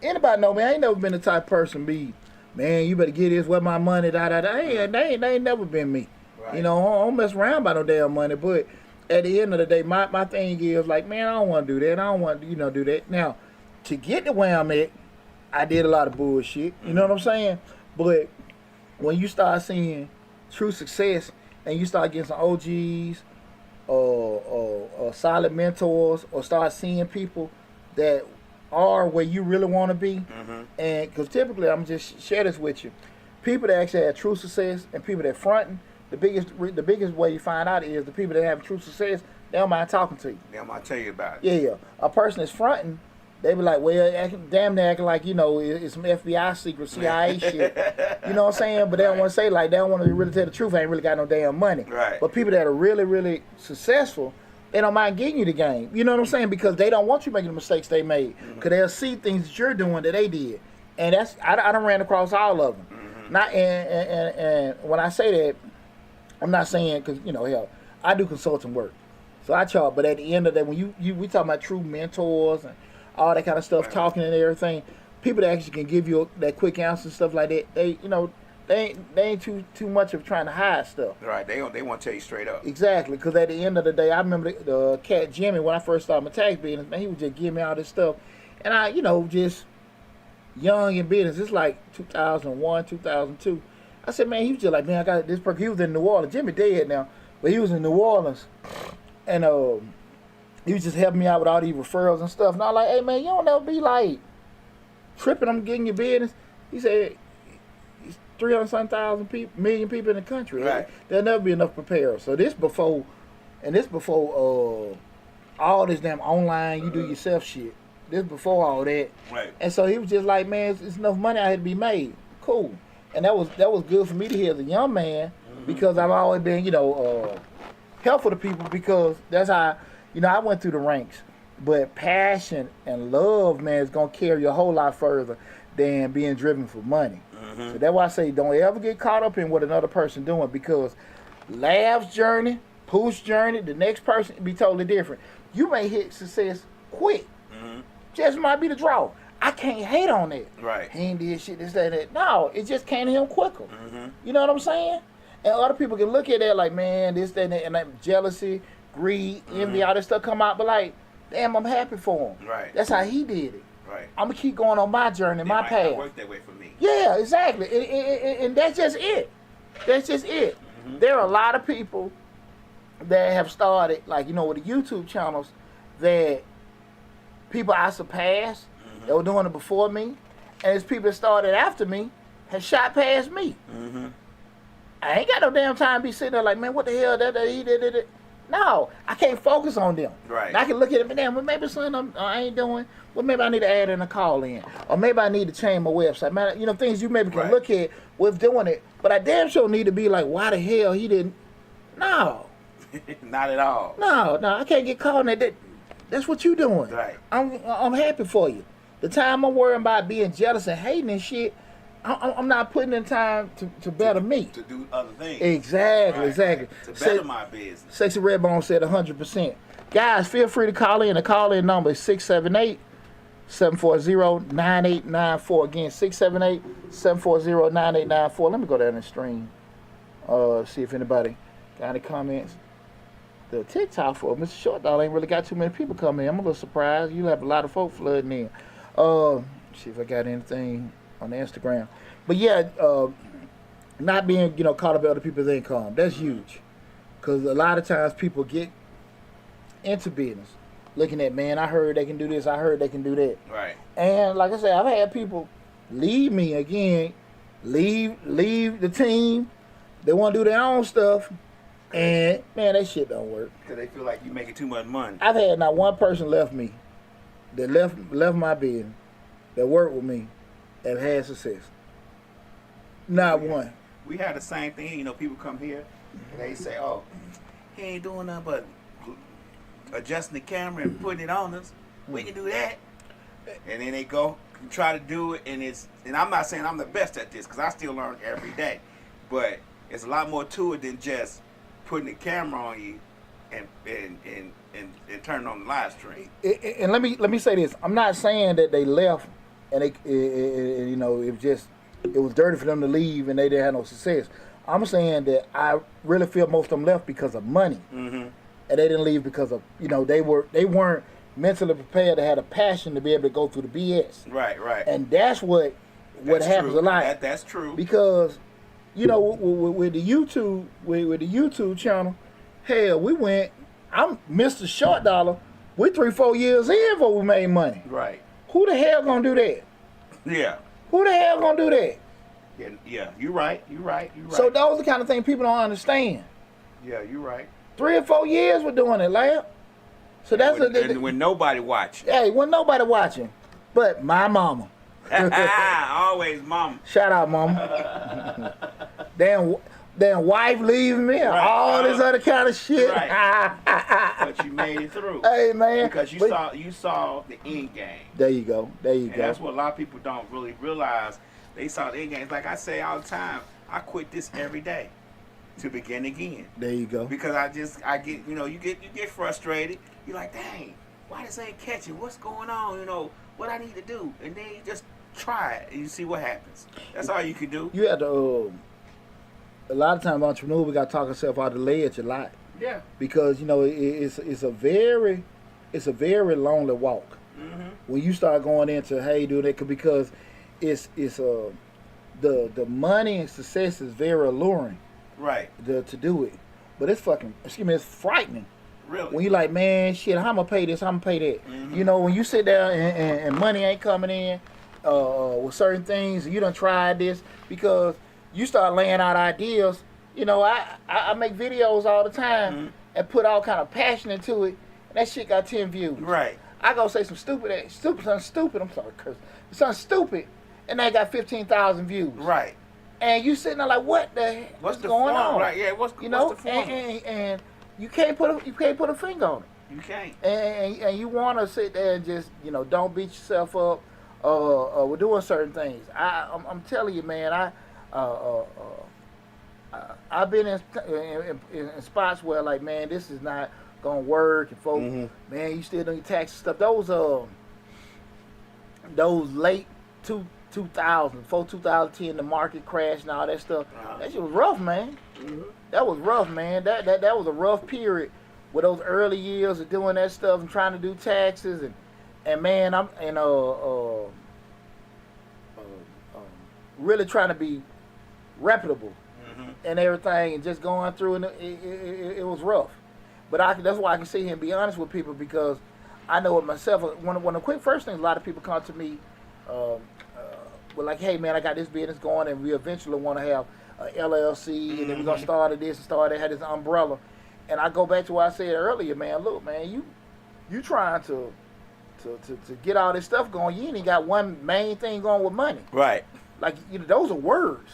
Anybody know me? I ain't never been the type of person be, man, you better get this with my money. They ain't never been me. Right. I don't mess around by no damn money, but. At the end of the day, my thing is like, man, I don't want to do that. I don't want to, do that. Now, to get to where I'm at, I did a lot of bullshit. You know what I'm saying? But when you start seeing true success and you start getting some OGs or solid mentors or start seeing people that are where you really want to be, and because typically, I'm just share this with you, people that actually have true success and people that fronting, the biggest way you find out is the people that have true success, they don't mind talking to you. They don't mind tell you about it. Yeah. A person that's fronting, they be like, well, damn near acting like, it's some FBI secret, CIA shit. You know what I'm saying? But they don't want to say like, they don't want to really tell the truth. I ain't really got no damn money. Right. But people that are really, really successful, they don't mind getting you the game. You know what I'm saying? Because they don't want you making the mistakes they made. Because they'll see things that you're doing that they did. And I done ran across all of them. Not and when I say that, I'm not saying because hell, I do consulting work, so I charge. But at the end of the day, when we talking about true mentors and all that kind of stuff, talking and everything, people that actually can give you that quick answer and stuff like that, they ain't too much of trying to hide stuff. Right. They want to tell you straight up. Exactly. Because at the end of the day, I remember the cat Jimmy when I first started my tax business. Man, he would just give me all this stuff, and I just young in business. It's like 2001, 2002. I said, man, he was just like, man, I got this person. He was in New Orleans. Jimmy dead now, but he was in New Orleans. And he was just helping me out with all these referrals and stuff. And I was like, hey, man, you don't ever be like tripping on getting your business. He said, it's 300-something people, million people in the country. Right. There'll never be enough preparers. So this before all this damn online, you do yourself shit. This before all that. Right. And so he was just like, man, it's enough money out here to be made. Cool. And that was good for me to hear as a young man because I've always been, helpful to people because that's how, I went through the ranks. But passion and love, man, is going to carry you a whole lot further than being driven for money. So that's why I say don't ever get caught up in what another person doing because Lab's journey, Pooh's journey, the next person be totally different. You may hit success quick. Just might be the draw. I can't hate on that. Right. He ain't did shit, this, that. No, it just came to him quicker. You know what I'm saying? And other people can look at that like, man, this, that, and that jealousy, greed, envy, all this stuff come out, but like, damn, I'm happy for him. Right. That's how he did it. Right. I'm going to keep going on my journey, my path. It worked that way for me. Yeah, exactly. And that's just it. That's just it. Mm-hmm. There are a lot of people that have started, like, with the YouTube channels that people I surpassed that were doing it before me, and it's people that started after me have shot past me. Mm-hmm. I ain't got no damn time to be sitting there like, man, what the hell that he did. No, I can't focus on them. Right. And I can look at them and damn, well, maybe something I ain't doing. Well, maybe I need to add in a call in, or maybe I need to change my website. Man, things you maybe can Right. look at with doing it, but I damn sure need to be like, why the hell he didn't? No, Not at all. no, I can't get caught in that. That's what you doing. Right. I'm happy for you. The time I'm worrying about being jealous and hating and shit, I'm not putting in time to better me. To do other things. Exactly, Right, exactly. right. To better my business. Sexy Redbone said 100%. Guys, feel free to call in. The call-in number is 678-740-9894. Again, 678-740-9894. Let me go down the stream. See if anybody got any comments. The TikTok for Mr. Short Dog ain't really got too many people come in. I'm a little surprised. You have a lot of folk flooding in. See if I got anything on the Instagram. But yeah, not being caught up in other people's income. That's huge. Because a lot of times people get into business looking at, man, I heard they can do this, I heard they can do that. Right. And like I said, I've had people leave me again, leave the team. They want to do their own stuff. And man, that shit don't work. Because they feel like you're making too much money. I've had not one person left me that left my business that worked with me that had success. Not one. We had the same thing. People come here and they say, "Oh, he ain't doing nothing but adjusting the camera and putting it on us. We can do that." And then they go and try to do it, and I'm not saying I'm the best at this because I still learn every day, but it's a lot more to it than just putting the camera on you and turning on the live stream. And let me say this: I'm not saying that they left and it was dirty for them to leave and they didn't have no success. I'm saying that I really feel most of them left because of money, Mm-hmm. and they didn't leave because of they weren't mentally prepared to have a passion to be able to go through the BS. Right. And that's what happens true. a lot. That's true. Because with the YouTube channel, hell, we went. I'm Mr. Short Dollar. We 3-4 years in before we made money. Right. Who the hell gonna do that? Yeah. Who the hell gonna do that? Yeah. You're right. So those are the kind of things people don't understand. Yeah, you're right. 3 or 4 years we're doing it, Lamb. So that's when nobody watching. Hey, when nobody watching, but my mama. Always mama. Shout out, mama. damn wife leaving me, and all this other kind of shit. Right. But you made it through. Hey man, because you saw the end game. There you go. And that's what a lot of people don't really realize. They saw the end game. Like I say all the time, I quit this every day to begin again. There you go. Because I get you get frustrated. You're like, dang, why this ain't catching? What's going on? What I need to do, and then you just try it and you see what happens. That's all you can do. You have to. A lot of times, entrepreneurs, we got to talk ourselves out of the ledge a lot. Yeah. Because it's a very lonely walk. Mm-hmm. When you start going into do that, because the money and success is very alluring. Right. To do it, but it's it's frightening. Really. When you like, man, shit, how I'm gonna pay this? How I'm gonna pay that? Mm-hmm. When you sit there and money ain't coming in with certain things, you done tried this, because you start laying out ideas. I make videos all the time and put all kind of passion into it, and that shit got 10 views. Right. I go say some something stupid. I'm sorry, curse. Something stupid, and they got 15,000 views. Right. And you sitting there like, what the heck? What's going on? Right. Yeah. What's the form? And you can't put a finger on it. You can't. And you want to sit there and just don't beat yourself up. We're doing certain things. I'm telling you, man. I've been in spots where like, man, this is not gonna work. And folks, man, you still doing your taxes stuff. Those late 2010, the market crash and all that stuff. That shit was rough, man. That was rough, man. That was a rough period with those early years of doing that stuff and trying to do taxes and man, really trying to be reputable Mm-hmm. and everything, and just going through, and it was rough. But that's why I can sit here and be honest with people, because I know it myself. One of the quick first things, a lot of people come to me, with like, hey man, I got this business going, and we eventually want to have a LLC, and then we're gonna start this and start that, had this umbrella. And I go back to what I said earlier, man. Look, man, you trying to get all this stuff going. You ain't even got one main thing going with money. Right. Like, those are words.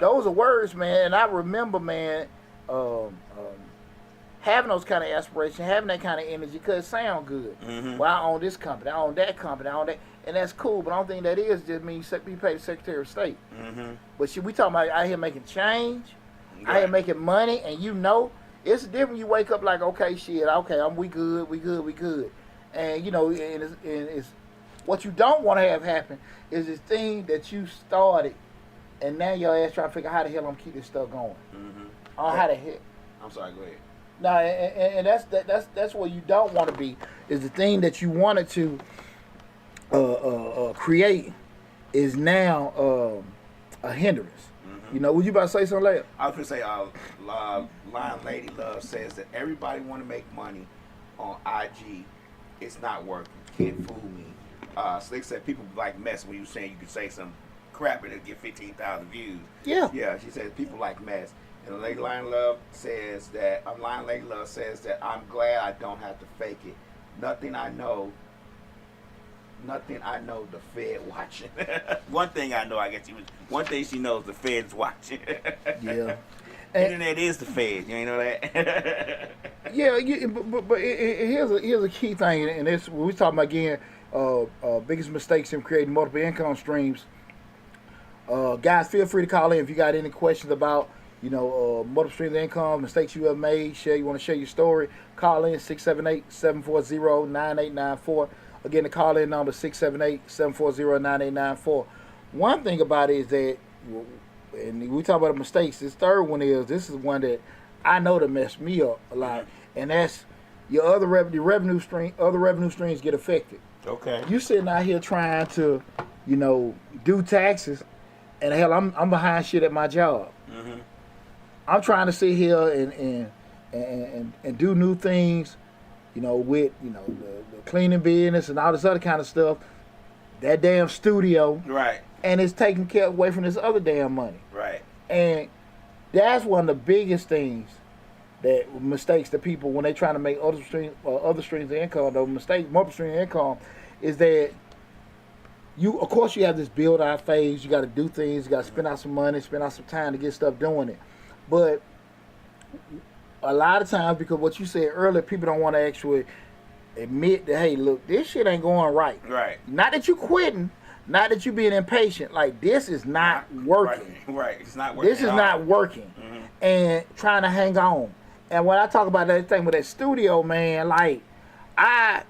Those are words, man. And I remember, man, having those kind of aspirations, having that kind of energy, because it sound good. Mm-hmm. Well, I own this company, I own that company, I own that. And that's cool, but I don't think that is just means you pay the Secretary of State. Mm-hmm. But shit, we talking about out here making change, Right. out here making money, and it's different. You wake up like, okay, shit, okay, we good. And, and it's what you don't want to have happen is this thing that you started, and now your ass trying to figure out how the hell I'm gonna keep this stuff going. Mm-hmm. How the hell. I'm sorry, go ahead. No, and that's where you don't want to be. Is the thing that you wanted to create is now a hindrance. Mm-hmm. Was you about to say something later? I was gonna say, Lion Lady Love says that everybody want to make money on IG. It's not working. Can't fool me. So they said people like mess when you saying you could say some crap and it'll get 15,000 views. Yeah. Yeah, she said people like mess. And Lady Lion Love says that, Lion Lady Love says that I'm glad I don't have to fake it. Nothing I know the Fed watching. One thing I know, one thing she knows, the Fed's watching. Yeah. Internet is the Fed. You ain't know that? Yeah, but here's a key thing, and it's when we talking about again, biggest mistakes in creating multiple income streams. Guys, feel free to call in if you got any questions about multiple streams of income, mistakes you have made. You want to share your story. Call in 678-740-9894. Again, the call in number 678-740-9894. One thing about it is that, and we talk about mistakes. This third one this is one that I know that messed me up a lot, and that's your other revenue streams get affected. Okay. You sitting out here trying to, do taxes, and hell, I'm behind shit at my job. Mm-hmm. I'm trying to sit here and do new things, with the cleaning business and all this other kind of stuff. That damn studio, Right. and it's taking care away from this other damn money. Right. And that's one of the biggest things mistakes that people, when they trying to make other streams of income, multiple stream of income, is that of course you have this build out phase. You got to do things. You got to spend out some money, spend out some time to get stuff doing it. But a lot of times, because what you said earlier, people don't want to actually admit that, hey, look, this shit ain't going right. Right. Not that you quitting, not that you being impatient. Like, this is not working. Right. It's not working. This is not working. Mm-hmm. And trying to hang on. And when I talk about that thing with that studio, man, like, I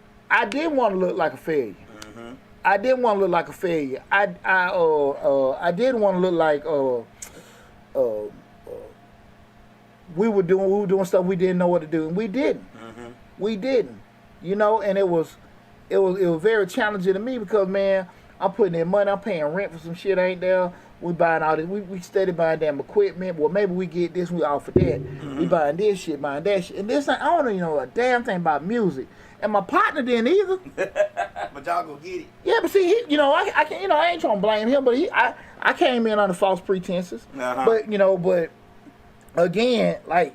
didn't want to look like a failure. Mm-hmm. I didn't want to look like a failure. I didn't want to look like we were doing stuff we didn't know what to do, and we didn't. Mm-hmm. We didn't. And it was very challenging to me because, man, I'm putting in money, I'm paying rent for some shit ain't there. We buying all this. We steady buying damn equipment. Well, maybe we get this, we offer that. Mm-hmm. We buying this shit, buying that shit. And this, I don't even know a damn thing about music. And my partner didn't either. But y'all go get it. Yeah, but see, I can, I ain't trying to blame him, but I came in under false pretenses. Uh-huh. But but again, like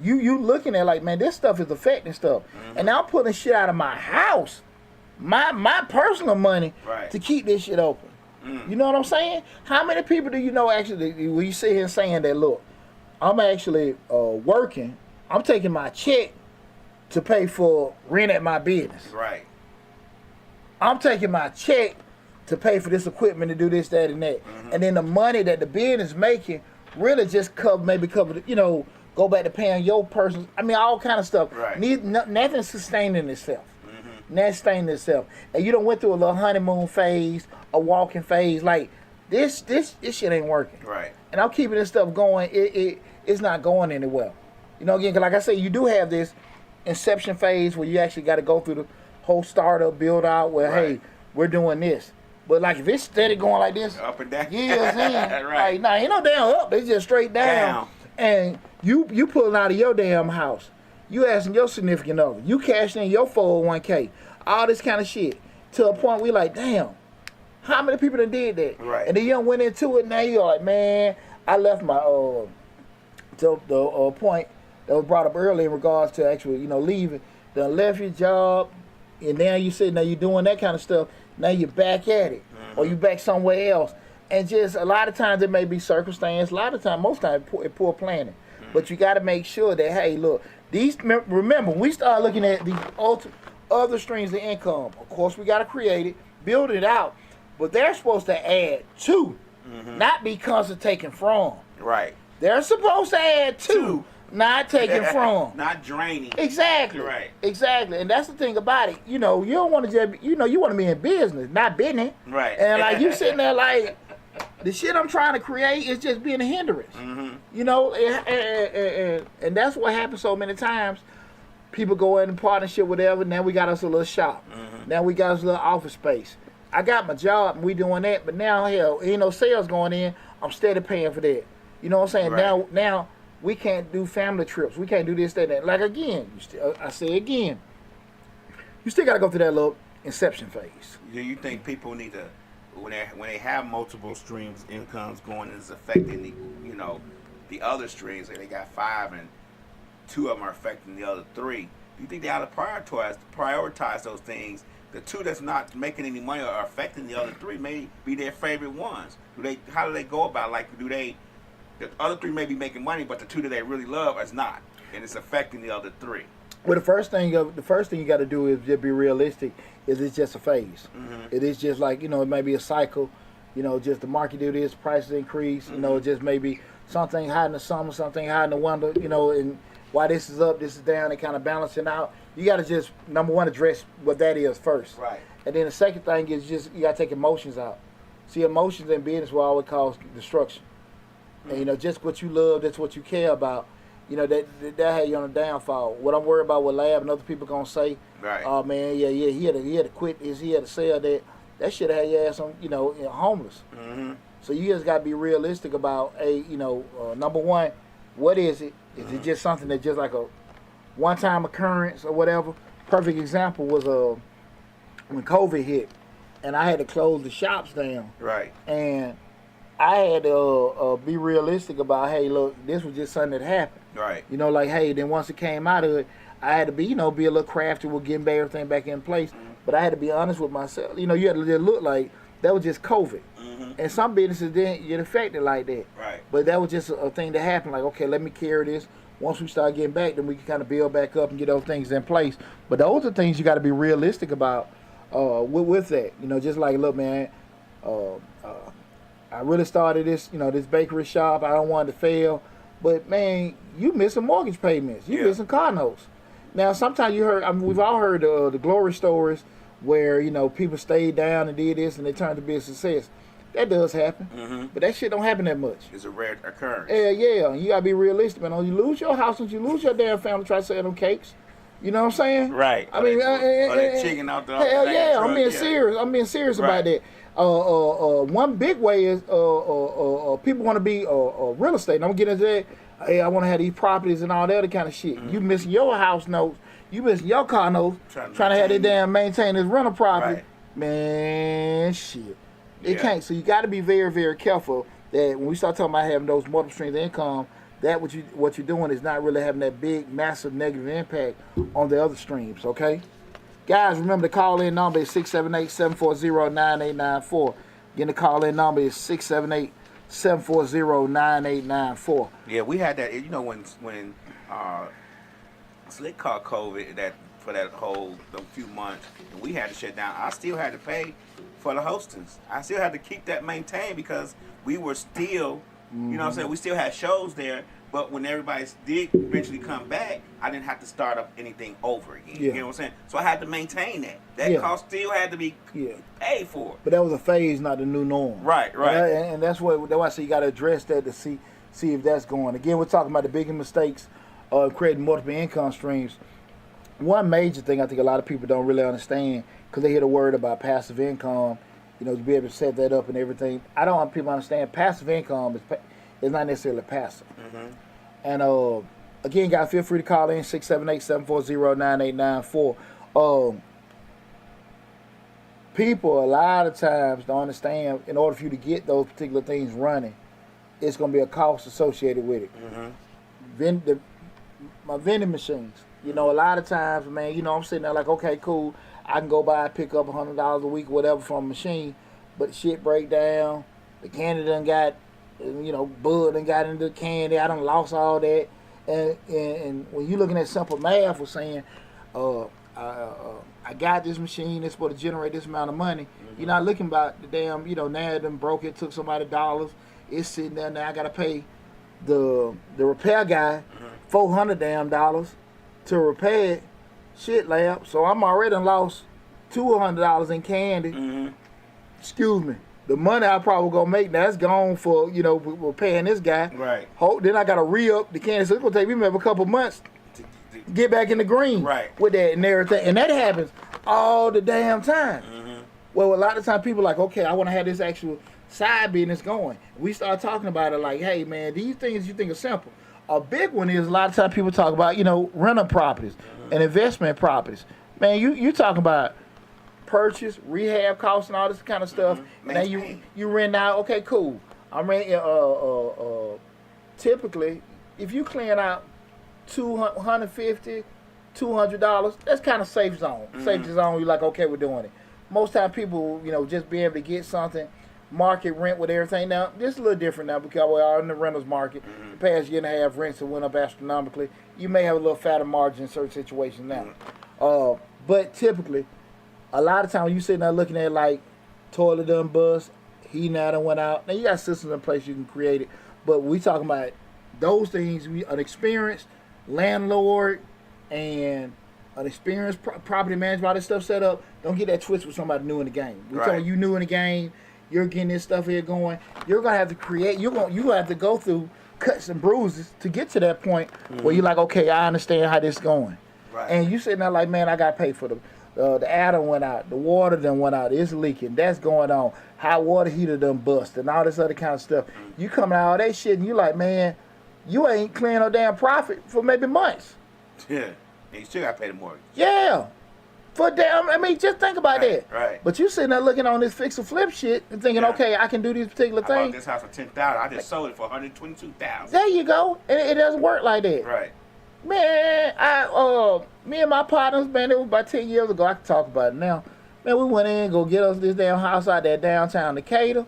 you looking at like, man, this stuff is affecting stuff, Mm-hmm. and now I'm putting shit out of my house, my personal money, Right. to keep this shit open. You know what I'm saying? How many people do you know actually, when you sit here saying that, look, I'm actually working, I'm taking my check to pay for rent at my business. Right. I'm taking my check to pay for this equipment to do this, that, and that. Mm-hmm. And then the money that the business making really just cover the, go back to paying your personal, all kind of stuff. Right. Nothing sustaining itself. Mm-hmm. Nothing sustaining itself. And you done went through a little honeymoon phase, a walking phase. Like, this shit ain't working. Right. And I'm keeping this stuff going. It's not going anywhere. Again, 'cause like I say, you do have this inception phase where you actually got to go through the whole startup build out where, Right. hey, we're doing this. But like if it's steady going like this, Up and down. years in, Right. like nah, ain't no damn up. They just straight down. Down. And you pulling out of your damn house. You asking your significant other. You cashing in your 401k. All this kind of shit. To a point we like, damn, how many people done did that? Right. And then you done went into it. Now you're like, man, I left my the point that was brought up earlier in regards to actually, leaving. Done left your job, and now you say now you're doing that kind of stuff. Now you're back at it, or you back somewhere else. And just a lot of times it may be circumstance. A lot of times, most times, poor planning. But you got to make sure that, hey, look, remember, we start looking at the other streams of income. Of course, we got to create it, build it out. But they're supposed to add to, not be constantly taken from. Right. They're supposed to add to, not taken from. Not draining. Exactly. Right. Exactly. And that's the thing about it. You don't want to just, you want to be in business, not business. Right. And like you sitting there like, the shit I'm trying to create is just being a hindrance. And that's what happens so many times. People go in partnership, whatever. Now we got us a little shop. Now we got us a little office space. I got my job and we doing that, but now hell, ain't no sales going in. I'm steady paying for that. You know what I'm saying? Right. Now we can't do family trips. We can't do this, that, and that. Like again, I say again, you still got to go through that little inception phase. Do you think people need to, when they have multiple streams, incomes going, is affecting the other streams? Like they got 5 and 2 of them are affecting the other 3. Do you think they ought to prioritize those things? The 2 that's not making any money or are affecting the other 3 may be their favorite ones. How do they go about? Like, the other 3 may be making money, but the 2 that they really love is not, and it's affecting the other 3. Well, the first thing you got to do is just be realistic. It's just a phase. It is just like it may be a cycle. Just the market do this, prices increase. Just maybe something high in the summer, something high in the winter. And while this is up, this is down, and kind of balancing out. You got to just number one address what that is first. Right. And then the second thing is just you got to take emotions out. See, emotions in business will always cause destruction. And just what you love, that's what you care about. That had you on a downfall. What I'm worried about, what Lab and other people gonna say. Right. Oh man, yeah, he had to quit this, he had to sell that. That shit had your ass on, homeless. So you just gotta be realistic about number one, what is it? Is it just something that just like a one-time occurrence or whatever? Perfect example was when COVID hit, and I had to close the shops down. Right. And I had to be realistic about, hey, look, this was just something that happened. Right. Like, hey, then once it came out of it, I had to be, be a little crafty with getting everything back in place. But I had to be honest with myself. You had to just look like that was just COVID. And some businesses didn't get affected like that. Right. But that was just a thing that happened. Like, okay, let me carry this. Once we start getting back, then we can kind of build back up and get those things in place. But those are things you got to be realistic about with that. Just like, look, man, I really started this, this bakery shop. I don't want it to fail. But, man, you missing mortgage payments. You missing car notes. Now, sometimes we've all heard the glory stories where, people stayed down and did this and they turned to be a success. That does happen. But that shit don't happen that much. It's a rare occurrence. Yeah. You got to be realistic, man. You lose your house, you lose your damn family, try to sell them cakes. You know what I'm saying? Right. I mean, chicken out the hell yeah, I'm being serious. I'm being serious about that. One big way is people want to be real estate. And I'm getting into that. Hey, I want to have these properties and all that other kind of shit. You missing your house notes. You missing your car notes. Trying to have that damn maintain this rental property. Right. Man, shit. It can't. So you got to be very, very careful that when we start talking about having those multiple streams of income, that what you're doing is not really having that big, massive negative impact on the other streams, okay? Guys, remember the call-in number is 678-740-9894. Again, the call-in number is 678-740-9894. Yeah, we had that. When Slick caught COVID for that whole few months, and we had to shut down. I still had to pay for the hostings. I still had to keep that maintained because we were still, you know what I'm saying, we still had shows there, but when everybody did eventually come back, I didn't have to start up anything over again. You know what I'm saying? So I had to maintain that. That cost still had to be paid for. But that was a phase, not the new norm. Right. And that's why I say you got to address that to see if that's going. Again, we're talking about the biggest mistakes of creating multiple income streams. One major thing I think a lot of people don't really understand, because they hear the word about passive income to be able to set that up and everything. I don't want people to understand passive income is not necessarily passive. And again, guys, feel free to call in 678-740-9894. People a lot of times don't understand, in order for you to get those particular things running, it's going to be a cost associated with it. My vending machines, a lot of times, man, I'm sitting there like, okay, cool, I can go buy, pick up $100 a week, whatever, from a machine, but the shit break down, the candy done got, Bud done got into the candy, I done lost all that, and when you looking at simple math, was saying, I got this machine that's supposed to generate this amount of money. You're not looking about the damn, now it done broke it, took somebody dollars. It's sitting there now. I gotta pay the repair guy $400 damn to repair it. Shit, lab. So I'm already done lost $200 in candy. Excuse me. The money I probably gonna make now, that's gone for repaying this guy. Right. Then I gotta re-up the candy. So it's gonna take me maybe a couple months to get back in the green. Right. With that and everything, and that happens all the damn time. Well, a lot of times people are like, okay, I want to have this actual side business going. We start talking about it like, hey man, these things you think are simple. A big one is a lot of times people talk about, rental properties and investment properties. Man, you talking about purchase, rehab costs and all this kind of stuff. And then you rent out, okay, cool. I'm renting typically if you clean out $250, $200, that's kind of safe zone. Safety zone, you're like, okay, we're doing it. Most time people, just being able to get something, market rent with everything. Now, this is a little different now because we are in the rentals market. The past year and a half, rents have went up astronomically. You may have a little fatter margin in certain situations now. But typically, a lot of times you sitting there looking at it like toilet done bust, he now done went out. Now, you got systems in place you can create it. But we talking about those things, an experienced landlord and an experienced property manager, all this stuff set up. Don't get that twist with somebody new in the game. We're telling you new in the game. You're getting this stuff here going. You're gonna have to create. You're gonna have to go through cuts and bruises to get to that point where you're like, okay, I understand how this is going. Right. And you sitting there like, man, I got paid for the adder went out, the water done went out, it's leaking, that's going on. Hot water heater done bust, and all this other kind of stuff. You coming out all that shit, and you like, man, you ain't clearing no damn profit for maybe months. Yeah. And you still got to pay the mortgage. Yeah. Just think about that. Right. But you sitting there looking on this fix and flip shit and thinking, okay, I can do these particular I things. bought this house for $10,000. I just sold it for $122,000. There you go. And it doesn't work like that. Right. Man, me and my partners, man, it was about 10 years ago. I can talk about it now. Man, we went in and go get us this damn house out there downtown Decatur.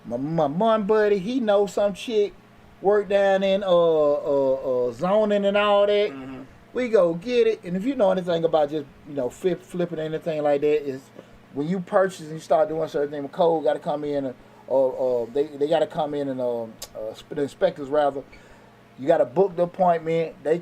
My one buddy, he knows some chick, work down in zoning and all that. We go get it, and if you know anything about just flipping anything like that, is when you purchase and you start doing certain things, the code got to come in, or they got to come in and the inspectors rather. You got to book the appointment. They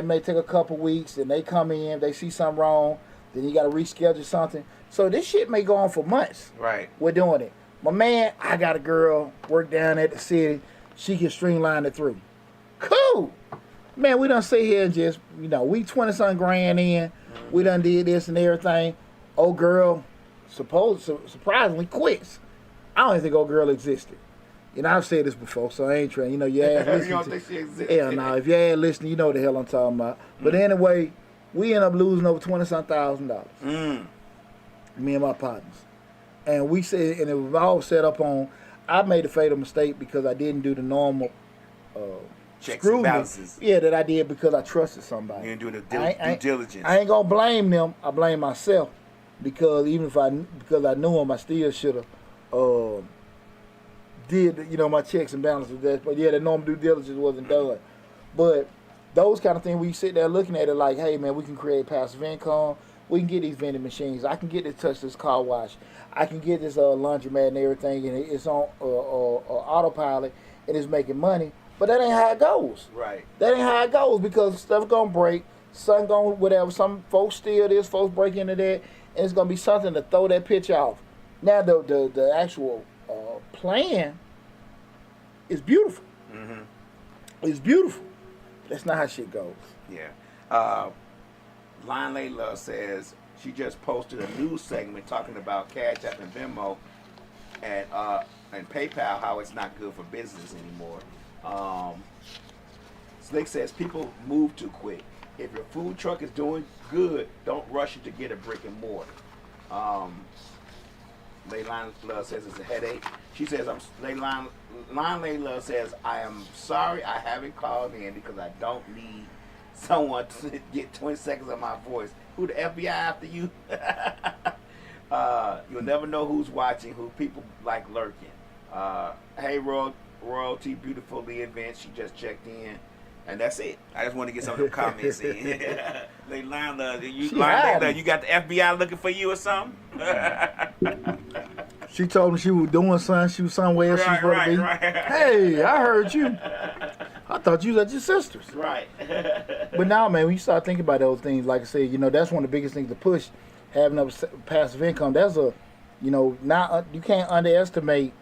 may take a couple weeks, and they come in, they see something wrong, then you got to reschedule something. So this shit may go on for months. Right. We're doing it. My man, I got a girl work down at the city. She can streamline it through. Cool. Man, we done sit here and just, we 20-something grand in. We done did this and everything. Old girl, surprisingly, quits. I don't even think old girl existed. I've said this before, so I ain't trying. Your ass listening. You don't think she existed? Hell no. If your ass listening, you know what the hell I'm talking about. But anyway, we end up losing over $20-something thousand. Me and my partners. And we said, and it was all set up on, I made a fatal mistake because I didn't do the normal checks and balances. Yeah, that I did because I trusted somebody. You didn't do the due diligence. I ain't gonna blame them. I blame myself because because I knew them, I still should have did my checks and balances. But yeah, the normal due diligence wasn't done. But those kind of things, we sit there looking at it like, hey man, we can create passive income. We can get these vending machines. I can get to touch this car wash. I can get this laundromat and everything, and it's on autopilot and it's making money. But that ain't how it goes. Right. That ain't how it goes because stuff gonna break, sun gonna whatever. Some folks steal this, folks break into that, and it's gonna be something to throw that pitch off. Now the actual plan is beautiful. It's beautiful. That's not how shit goes. Yeah. Line Layla says she just posted a news segment talking about Cash App and Venmo and PayPal, how it's not good for business anymore. Slick says people move too quick. If your food truck is doing good, don't rush it to get a brick and mortar. Leyline Love says it's a headache. She says, Leyline Love says, I am sorry I haven't called in because I don't need someone to get 20 seconds of my voice. Who the FBI after you? You'll never know who's watching, who people like lurking. Hey, Royalty, beautiful the event. She just checked in. And that's it. I just want to get some of the comments in. Leyline Love, you got the FBI looking for you or something? She told me she was doing something. She was somewhere else. Right. Hey, I heard you. I thought you was at your sister's. Right. But now, man, when you start thinking about those things, like I said, that's one of the biggest things to push, having a passive income. That's you can't underestimate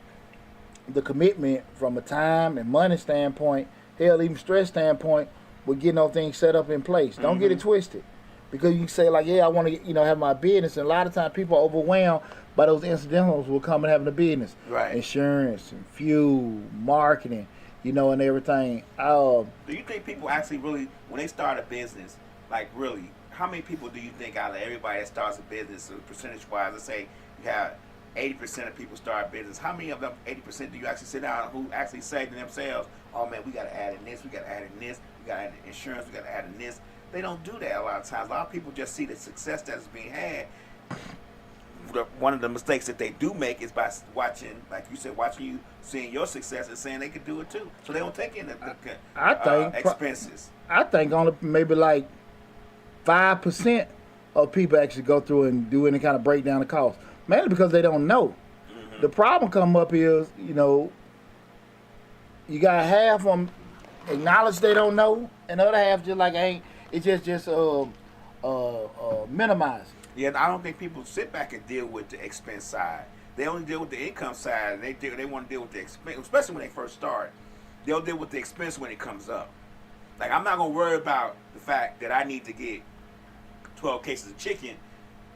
the commitment from a time and money standpoint, hell, even stress standpoint, with getting those things set up in place. Don't get it twisted. Because you can say, like, yeah, I want to, have my business. And a lot of times people are overwhelmed by those incidentals will come and having a business. Right. Insurance and fuel, marketing, and everything. Do you think people actually really, when they start a business, like really, how many people do you think out of everybody that starts a business, so percentage-wise, let's say you have 80% of people start a business, how many of them 80% do you actually sit down who actually say to themselves, oh man, we got to add in this, we got to add in this, we got to add in insurance, we got to add in this. They don't do that a lot of times. A lot of people just see the success that's being had. One of the mistakes that they do make is by watching, like you said, seeing your success and saying they could do it too. So they don't take in the expenses. I think only maybe like 5% of people actually go through and do any kind of breakdown of costs. Mainly because they don't know. The problem come up is, you got half of them acknowledge they don't know, and the other half just like it's just minimize. Yeah, I don't think people sit back and deal with the expense side. They only deal with the income side. And they want to deal with the expense, especially when they first start. They'll deal with the expense when it comes up. Like, I'm not gonna worry about the fact that I need to get 12 cases of chicken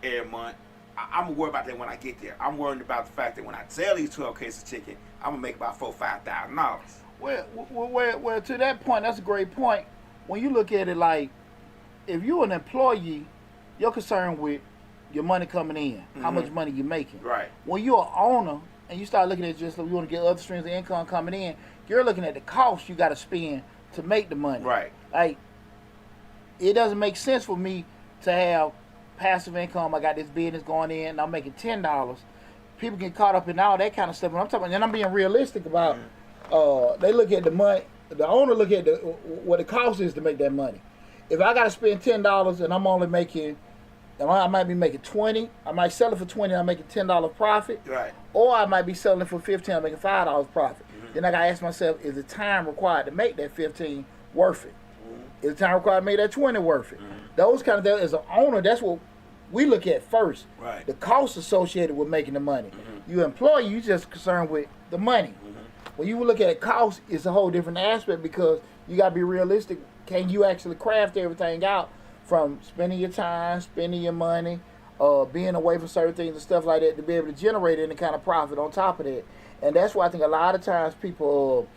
every month. I'm gonna worry about that when I get there. I'm worried about the fact that when I sell these 12 cases of chicken, I'm gonna make about $4,000-$5,000. Well, to that point, that's a great point. When you look at it, like, if you're an employee, you're concerned with your money coming in, how much money you're making. Right. When you're an owner and you start looking at just like you want to get other streams of income coming in, you're looking at the cost you got to spend to make the money. Right. Like, it doesn't make sense for me to have passive income. I got this business going in, and I'm making $10. People get caught up in all that kind of stuff. But I'm talking, and I'm being realistic about. They look at the money. The owner look at what the cost is to make that money. If I got to spend $10 and I'm only making, I might be making 20. I might sell it for 20. I'm making $10 profit. Right. Or I might be selling it for 15. I'm making $5 profit. Then I got to ask myself: is the time required to make that 15 worth it? Is the time required to make that 20 worth it? Those kind of things. As an owner, that's what we look at first. Right. The costs associated with making the money. You employee, you just concerned with the money. When you look at cost, it's a whole different aspect because you got to be realistic. Can you actually craft everything out from spending your time, spending your money, being away from certain things and stuff like that to be able to generate any kind of profit on top of that? And that's why I think a lot of times people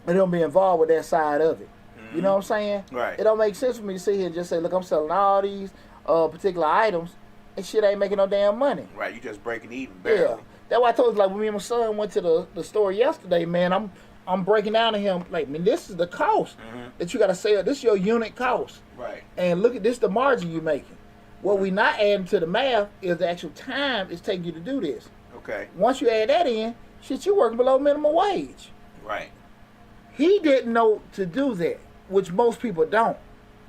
they don't be involved with that side of it. You know what I'm saying? Right. It don't make sense for me to sit here and just say, look, I'm selling all these particular items and shit ain't making no damn money. Right, you just breaking even barely. Yeah. That's why I told you, like, when me and my son went to the store yesterday, man, I'm breaking down to him, like, man, this is the cost that you got to sell. This is your unit cost. Right. And look at this, the margin you're making. What we not adding to the math is the actual time it's taking you to do this. Okay. Once you add that in, shit, you're working below minimum wage. Right. He didn't know to do that, which most people don't.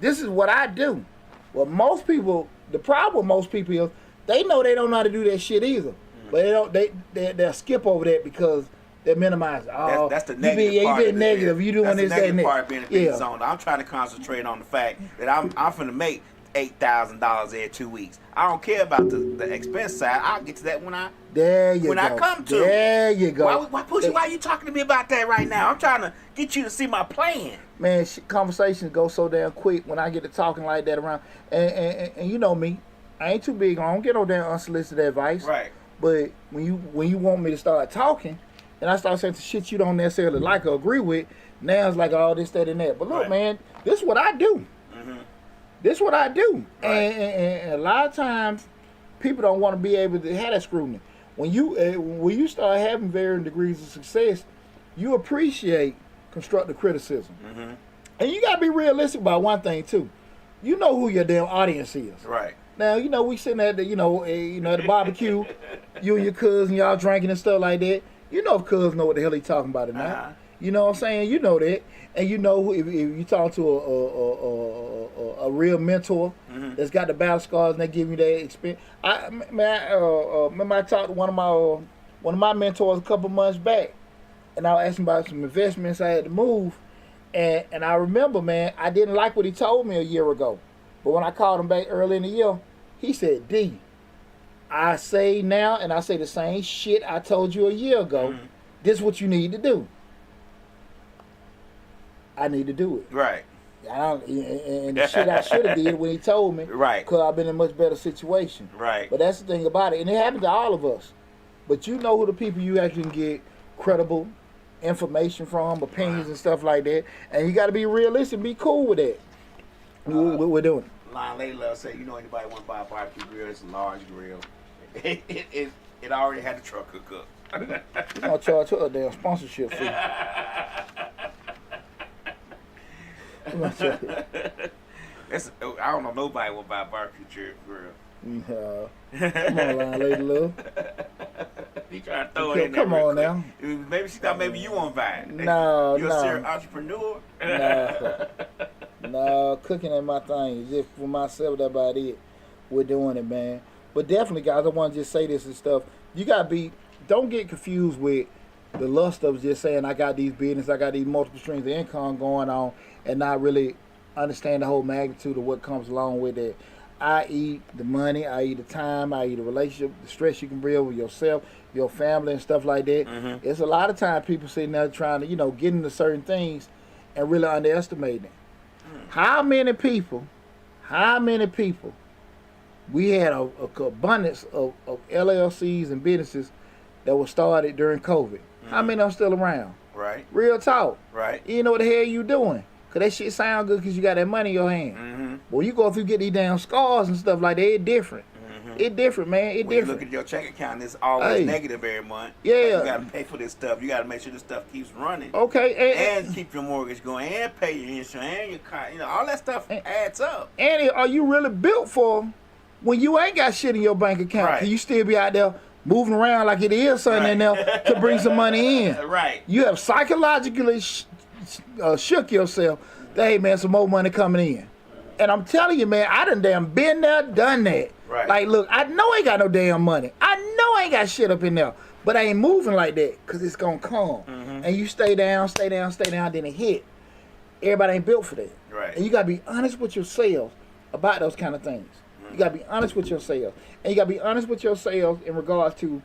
This is what I do. Well, most people, the problem with most people is they know they don't know how to do that shit either. But they'll skip over that because they minimize. Oh, that's the negative part. You being negative. You doing this, that, and that. That's the negative part of being a business owner. I'm trying to concentrate on the fact that I'm finna make $8,000 every 2 weeks. I don't care about the expense side. I'll get to that when I come to. There you go. Why Pushy? Why are you talking to me about that right now? I'm trying to get you to see my plan. Man, conversations go so damn quick when I get to talking like that around. And you know me. I ain't too big on. I don't get no damn unsolicited advice. Right. But when you want me to start talking, and I start saying some shit you don't necessarily like or agree with, now it's like all this, that, and that. But look, man, this is what I do. Mm-hmm. This is what I do. Right. And a lot of times, people don't want to be able to have that scrutiny. When you start having varying degrees of success, you appreciate constructive criticism. Mm-hmm. And you got to be realistic about one thing, too. You know who your damn audience is. Right. Now, we sitting at the, at the barbecue, you and your cousin, y'all drinking and stuff like that. You know if cuz know what the hell he talking about or not. Uh-huh. You know what I'm saying? You know that. And you know if you talk to a real mentor that's got the battle scars and they give you that experience. Remember I talked to one of my mentors a couple months back, and I was asking about some investments I had to move. And I remember, man, I didn't like what he told me a year ago. But when I called him back early in the year, he said, D, I say now, and I say the same shit I told you a year ago. This is what you need to do. I need to do it. Right. And the shit I should have did when he told me. Right. Because I've been in a much better situation. Right. But that's the thing about it. And it happened to all of us. But you know who the people you actually can get credible information from, opinions and stuff like that. And you got to be realistic and be cool with that. What we're doing. Lion Lady Love said, anybody want to buy a barbecue grill? It's a large grill. It already had the truck hook up. You're going to charge her a damn sponsorship fee. I don't know nobody will buy a barbecue grill. No. Come on, Lion Lady Love. He trying to throw it in there. Come on now. Maybe she thought maybe you won't buy it. No, You're a serious entrepreneur. No, cooking ain't my thing. It's just for myself, that's about it. We're doing it, man. But definitely, guys, I want to just say this and stuff. You got to don't get confused with the lust of just saying, I got these business, I got these multiple streams of income going on, and not really understand the whole magnitude of what comes along with it. I.e. the money, i.e. the time, i.e. the relationship, the stress you can bring with yourself, your family, and stuff like that. Mm-hmm. It's a lot of time people sitting there trying to, get into certain things and really underestimating it. How many people, we had a abundance of LLCs and businesses that were started during COVID. How many are still around? Right. Real talk. Right. You know what the hell you doing? Because that shit sound good because you got that money in your hand. Mm-hmm. Well, you go through get these damn scars and stuff like that, it's different. It's different, man. It's when different. you look at your check account, it's always negative every month. Yeah. Like you got to pay for this stuff. You got to make sure this stuff keeps running. Okay. And keep your mortgage going and pay your insurance and your car. All that stuff adds up. And are you really built for when you ain't got shit in your bank account? Right. Can you still be out there moving around like it is something in there to bring some money in? Right. You have psychologically shook yourself that, hey, man, some more money coming in. And I'm telling you, man, I done damn been there, done that. Right. Like, look, I know I ain't got no damn money. I know I ain't got shit up in there. But I ain't moving like that because it's going to come. Mm-hmm. And you stay down, then it hit. Everybody ain't built for that. Right. And you got to be honest with yourself about those kind of things. You got to be honest with yourself. And you got to be honest with yourself in regards to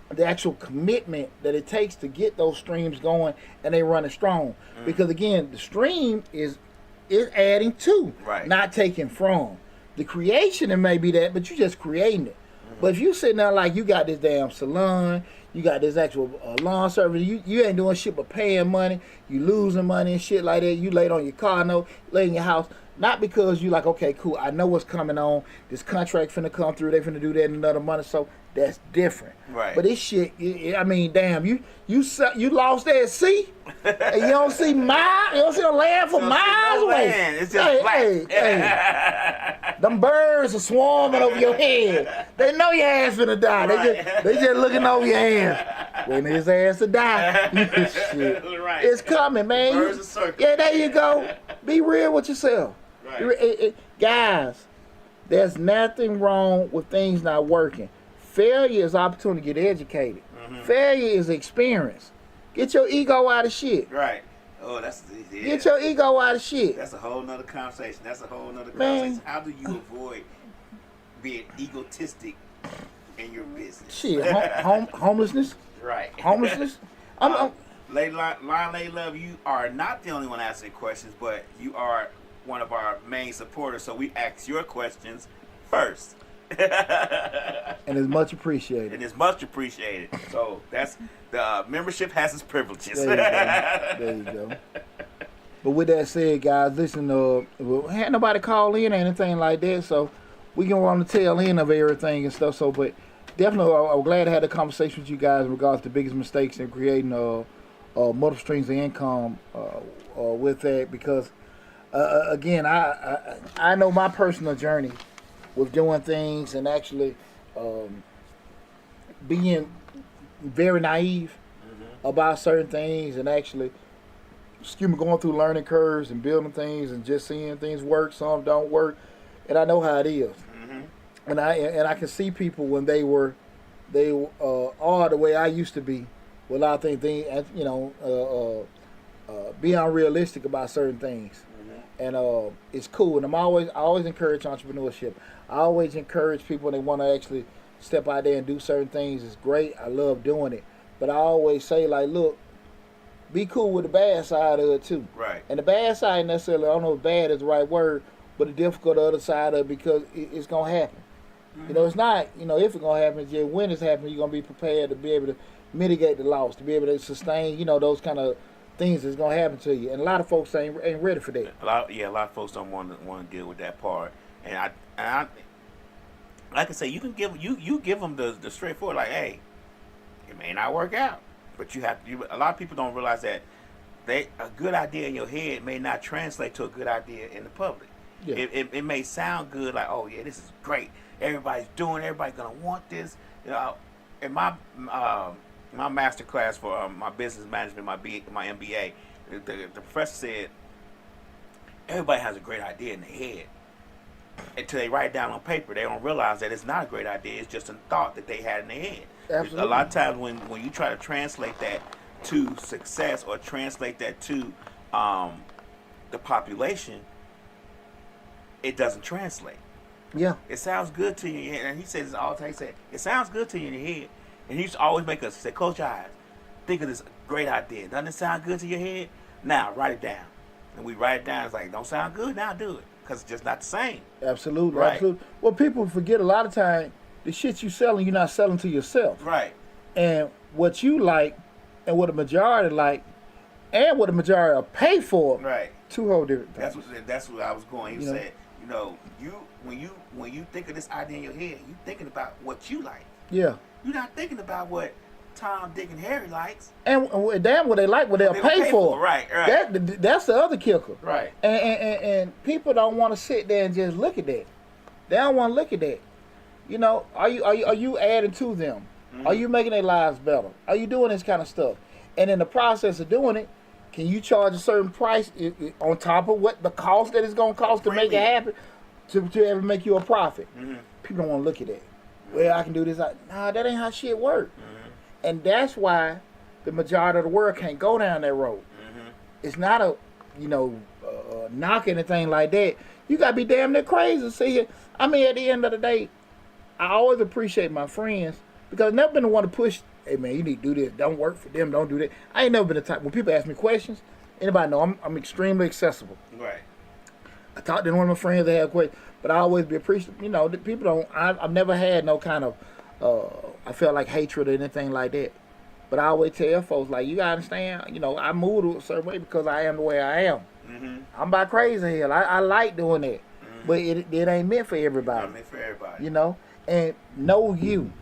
the actual commitment that it takes to get those streams going and they running strong. Because, again, the stream is adding to, not taking from. The creation, it may be that, but you just creating it. But if you sitting there like you got this damn salon, you got this actual lawn service, you ain't doing shit but paying money, you losing money and shit like that, you laid on your car note, lay in your house, not because you like, okay, cool, I know what's coming on, this contract finna come through, they finna do that in another month or so, that's different. Right. But this shit, I mean, damn, you lost that sea, and you don't see miles, you don't see the land for miles away. Land. It's just black. Hey. Them birds are swarming over your head. They know your ass finna die. Right. They just looking over your ass. When his ass to die, shit. Right. It's coming, man. Birds are circling. Yeah, there you go. Be real with yourself. Right. Guys, there's nothing wrong with things not working. Failure is opportunity to get educated. Failure is experience. Get your ego out of shit. Right. Oh, that's Get your ego out of shit. That's a whole nother conversation. Man. How do you avoid being egotistic in your business? Shit, homelessness. Right. Homelessness. Lion Lady Love, you are not the only one asking questions, but you are one of our main supporters, so we ask your questions first. And it's much appreciated. And it's much appreciated. So that's the membership has its privileges. There you go. But with that said, guys, listen, had nobody call in or anything like that, so we can run the tail end of everything and stuff. So, but definitely, I'm glad to have the conversation with you guys in regards to the biggest mistakes in creating multiple streams of income with that, because again, I know my personal journey with doing things and actually being very naive about certain things, and actually going through learning curves and building things and just seeing things work, some don't work, and I know how it is. And I can see people when they are the way I used to be, without thinking, be unrealistic about certain things. And it's cool. And I always encourage entrepreneurship. I always encourage people that want to actually step out there and do certain things. It's great. I love doing it. But I always say, like, look, be cool with the bad side of it too. Right. And the bad side necessarily, I don't know if bad is the right word, but the difficult other side of it, because it's gonna happen. It's not, if it's gonna happen, it's just when it's happening, you're gonna be prepared to be able to mitigate the loss, to be able to sustain, those kind of things that's gonna happen to you. And a lot of folks ain't ready for that. A lot of folks don't want to deal with that part. And I like I say, you can give them the straightforward, like, hey, it may not work out, but a lot of people don't realize that a good idea in your head may not translate to a good idea in the public. Yeah. It may sound good, like, oh yeah, this is great. Everybody's gonna want this. In my master class for my business management, my MBA, the professor said everybody has a great idea in their head. Until they write it down on paper, they don't realize that it's not a great idea. It's just a thought that they had in their head. Absolutely. A lot of times when you try to translate that to success or translate that to the population, it doesn't translate. Yeah. It sounds good to you. And he says all the time, he said, it sounds good to you in your head. And he used to always make us say, close your eyes. Think of this great idea. Doesn't it sound good to your head? Now, write it down. And we write it down. It's like, don't sound good? Now do it. Because it's just not the same. Absolutely. Right. Absolutely. Well, people forget a lot of time, the shit you selling, you're not selling to yourself. Right. And what you like, and what the majority like, and what the majority will pay for. Right. Two whole different things. That's what I was going. He said, when you think of this idea in your head, you thinking about what you like. Yeah. You're not thinking about what Tom, Dick, and Harry likes. And damn what they like, what they'll pay for. Right. That's the other kicker. Right. And people don't want to sit there and just look at that. They don't want to look at that. Are you adding to them? Are you making their lives better? Are you doing this kind of stuff? And in the process of doing it, can you charge a certain price on top of what the cost that it's going to cost to make it happen, to ever make you a profit? People don't want to look at that. Well, I can do this. Nah, that ain't how shit work. And that's why the majority of the world can't go down that road. It's not a, knock anything like that. You got to be damn near crazy. See, at the end of the day, I always appreciate my friends, because I've never been the one to push, hey man, you need to do this. Don't work for them. Don't do that. I ain't never been the type, when people ask me questions, anybody know I'm extremely accessible. Right. I talked to one of my friends that had questions, but I always be appreciative. The people don't, I've never had no kind of, I felt like hatred or anything like that. But I always tell folks, like, you gotta understand, I move a certain way because I am the way I am. I'm about crazy hell. I like doing that. But it ain't meant for everybody. Not meant for everybody. And know you.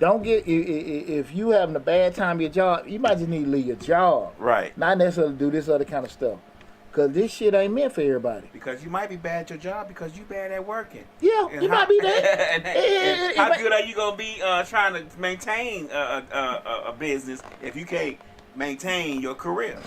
Don't get, if you having a bad time at your job, you might just need to leave your job. Right. Not necessarily do this other kind of stuff. Because this shit ain't meant for everybody. Because you might be bad at your job because you bad at working. Yeah, and you might be that. and how good are you going to be trying to maintain a business if you can't maintain your career?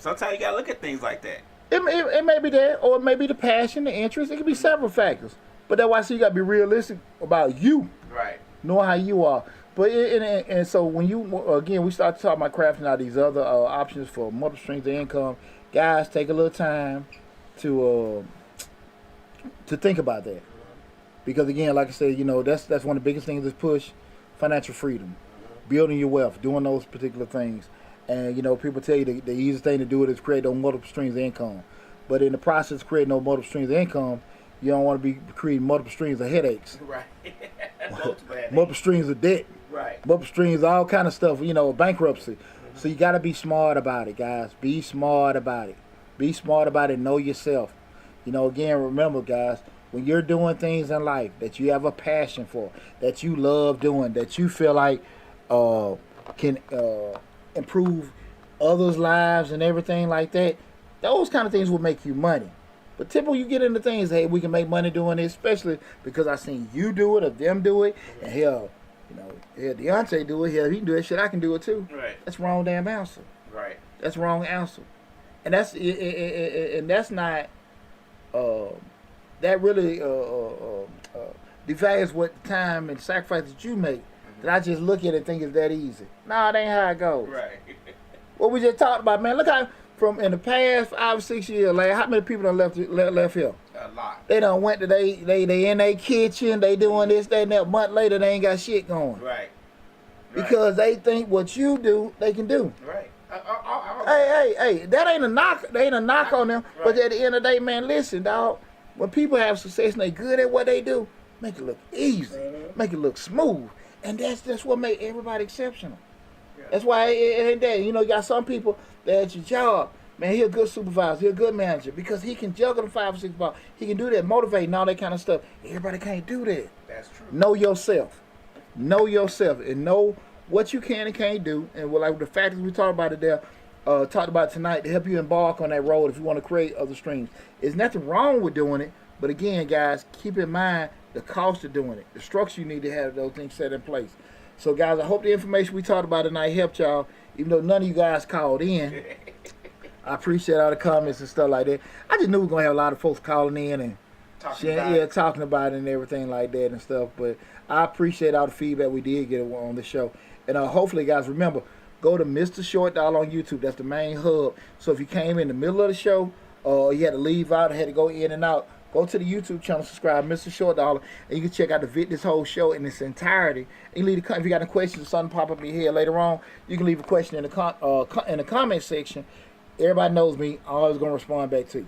Sometimes you got to look at things like that. It may be that, or it may be the passion, the interest. It could be several factors. But that's why I say you got to be realistic about you. Right. Know how you are. But and so when we start to talk about crafting out these other options for multiple streams of income, guys, take a little time to think about that. Because again, like I said, that's one of the biggest things is push financial freedom, building your wealth, doing those particular things. And people tell you the easiest thing to do it is create those multiple streams of income. But in the process of creating those multiple streams of income, You don't want to be creating multiple streams of headaches, Right. multiple streams of debt, Right. multiple streams, all kind of stuff. Bankruptcy. So you got to be smart about it, guys. Be smart about it. Be smart about it. Know yourself. Again, remember, guys, when you're doing things in life that you have a passion for, that you love doing, that you feel like can improve others' lives and everything like that, those kind of things will make you money. But typically you get into things, hey, we can make money doing this, especially because I seen you do it or them do it, and hell, Deonte do it, hell, he can do that shit, I can do it too. Right. That's wrong damn answer. Right. That's wrong answer. And that's not, that really devalues what time and sacrifice that you make. That I just look at it and think it's that easy. Nah, it ain't how it goes. Right. What we just talked about, man, look how, from in the past 5 or 6 years, like how many people done left here? A lot. They done went to they in their kitchen, they doing this, that, and that. A month later, they ain't got shit going. Right. Because they think what you do, they can do. Right. Hey, that ain't a knock. They ain't a knock on them. Right. But at the end of the day, man, listen, dog. When people have success and they good at what they do, make it look easy, make it look smooth, and that's what make everybody exceptional. Yeah. That's why it ain't that. You got some people that at your job, man, he a good supervisor, he a good manager because he can juggle the 5 or 6 balls. He can do that, motivate and all that kind of stuff. Everybody can't do that. That's true. Know yourself. Know yourself and know what you can and can't do. And like the factors we talked about it there, talked about tonight to help you embark on that road if you want to create other streams. There's nothing wrong with doing it, but again, guys, keep in mind the cost of doing it, the structure you need to have those things set in place. So, guys, I hope the information we talked about tonight helped y'all, even though none of you guys called in. I appreciate all the comments and stuff like that. I just knew we were going to have a lot of folks calling in and talking about it and everything like that and stuff. But I appreciate all the feedback we did get on the show. And hopefully, guys, remember, go to Mr. Short Dollar on YouTube. That's the main hub. So if you came in the middle of the show, you had to leave out, had to go in and out, go to the YouTube channel, subscribe, Mr. Short Dollar, and you can check out this whole show in its entirety. And if you got any questions or something pop up in your head later on, you can leave a question in the comment section. Everybody knows me. I'm always going to respond back to you.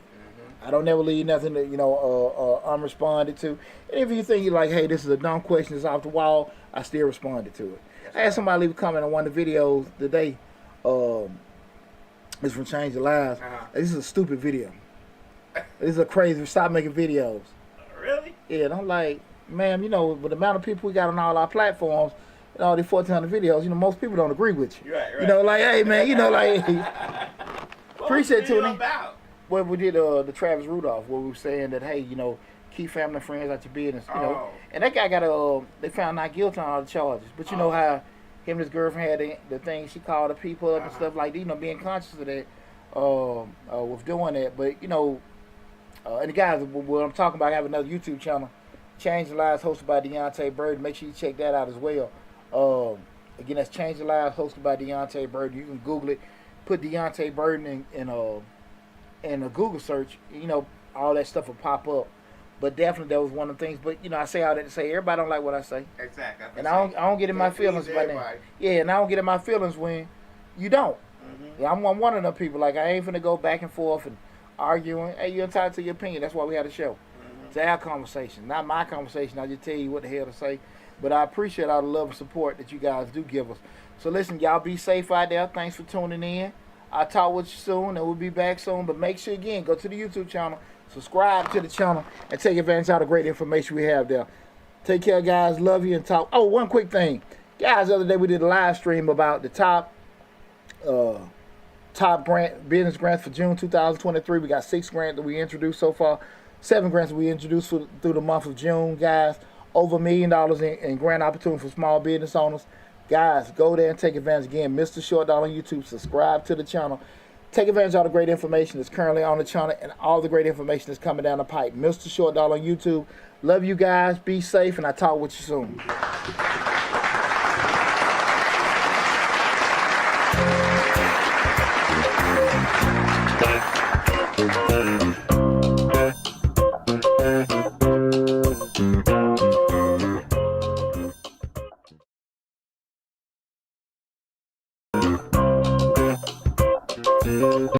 I don't never leave nothing that, unresponded to. And if you think you're like, hey, this is a dumb question, it's off the wall, I still responded to it. I had somebody leave a comment on one of the videos today. It's from Change Your Lives. This is a stupid video. This is a crazy. Stop making videos. Really? Yeah, and I'm like, ma'am, with the amount of people we got on all our platforms, and all these 1,400 videos, most people don't agree with you. Right. Like, hey, man, like, appreciate tuning. About? Well, we did the Travis Rudolph, where we were saying that, hey, keep family and friends out your business, And that guy got they found not guilty on all the charges. But you know how him and his girlfriend had the thing, she called the people up and stuff like that, being conscious of that, with doing that. But, and the guys, what I'm talking about, I have another YouTube channel, Change the Lives, hosted by Deonte Burden. Make sure you check that out as well. Again, that's Change the Lives, hosted by Deonte Burden. You can Google it, put Deonte Burden in a Google search. All that stuff will pop up. But definitely, that was one of the things. But I say all that to say everybody don't like what I say. Exactly. And I don't get in my feelings about that. Yeah, and I don't get in my feelings when you don't. Yeah, I'm one of them people. Like, I ain't finna go back and forth and arguing. Hey, you're entitled to your opinion. That's why we had a show. It's our conversation, not my conversation. I just tell you what the hell to say. But I appreciate all the love and support that you guys do give us. So listen, y'all be safe out there. Thanks for tuning in. I'll talk with you soon, and we'll be back soon. But make sure, again, go to the YouTube channel, subscribe to the channel, and take advantage of all the great information we have there. Take care, guys. Love you and talk. Oh, one quick thing. Guys, the other day we did a live stream about the top business grants for June 2023. We got 6 grants that we introduced so far. 7 grants that we introduced through the month of June, guys. Over $1 million in grant opportunity for small business owners. Guys, go there and take advantage. Again, Mr. Short Dollar on YouTube. Subscribe to the channel. Take advantage of all the great information that's currently on the channel and all the great information that's coming down the pipe. Mr. Short Dollar on YouTube. Love you guys. Be safe, and I'll talk with you soon.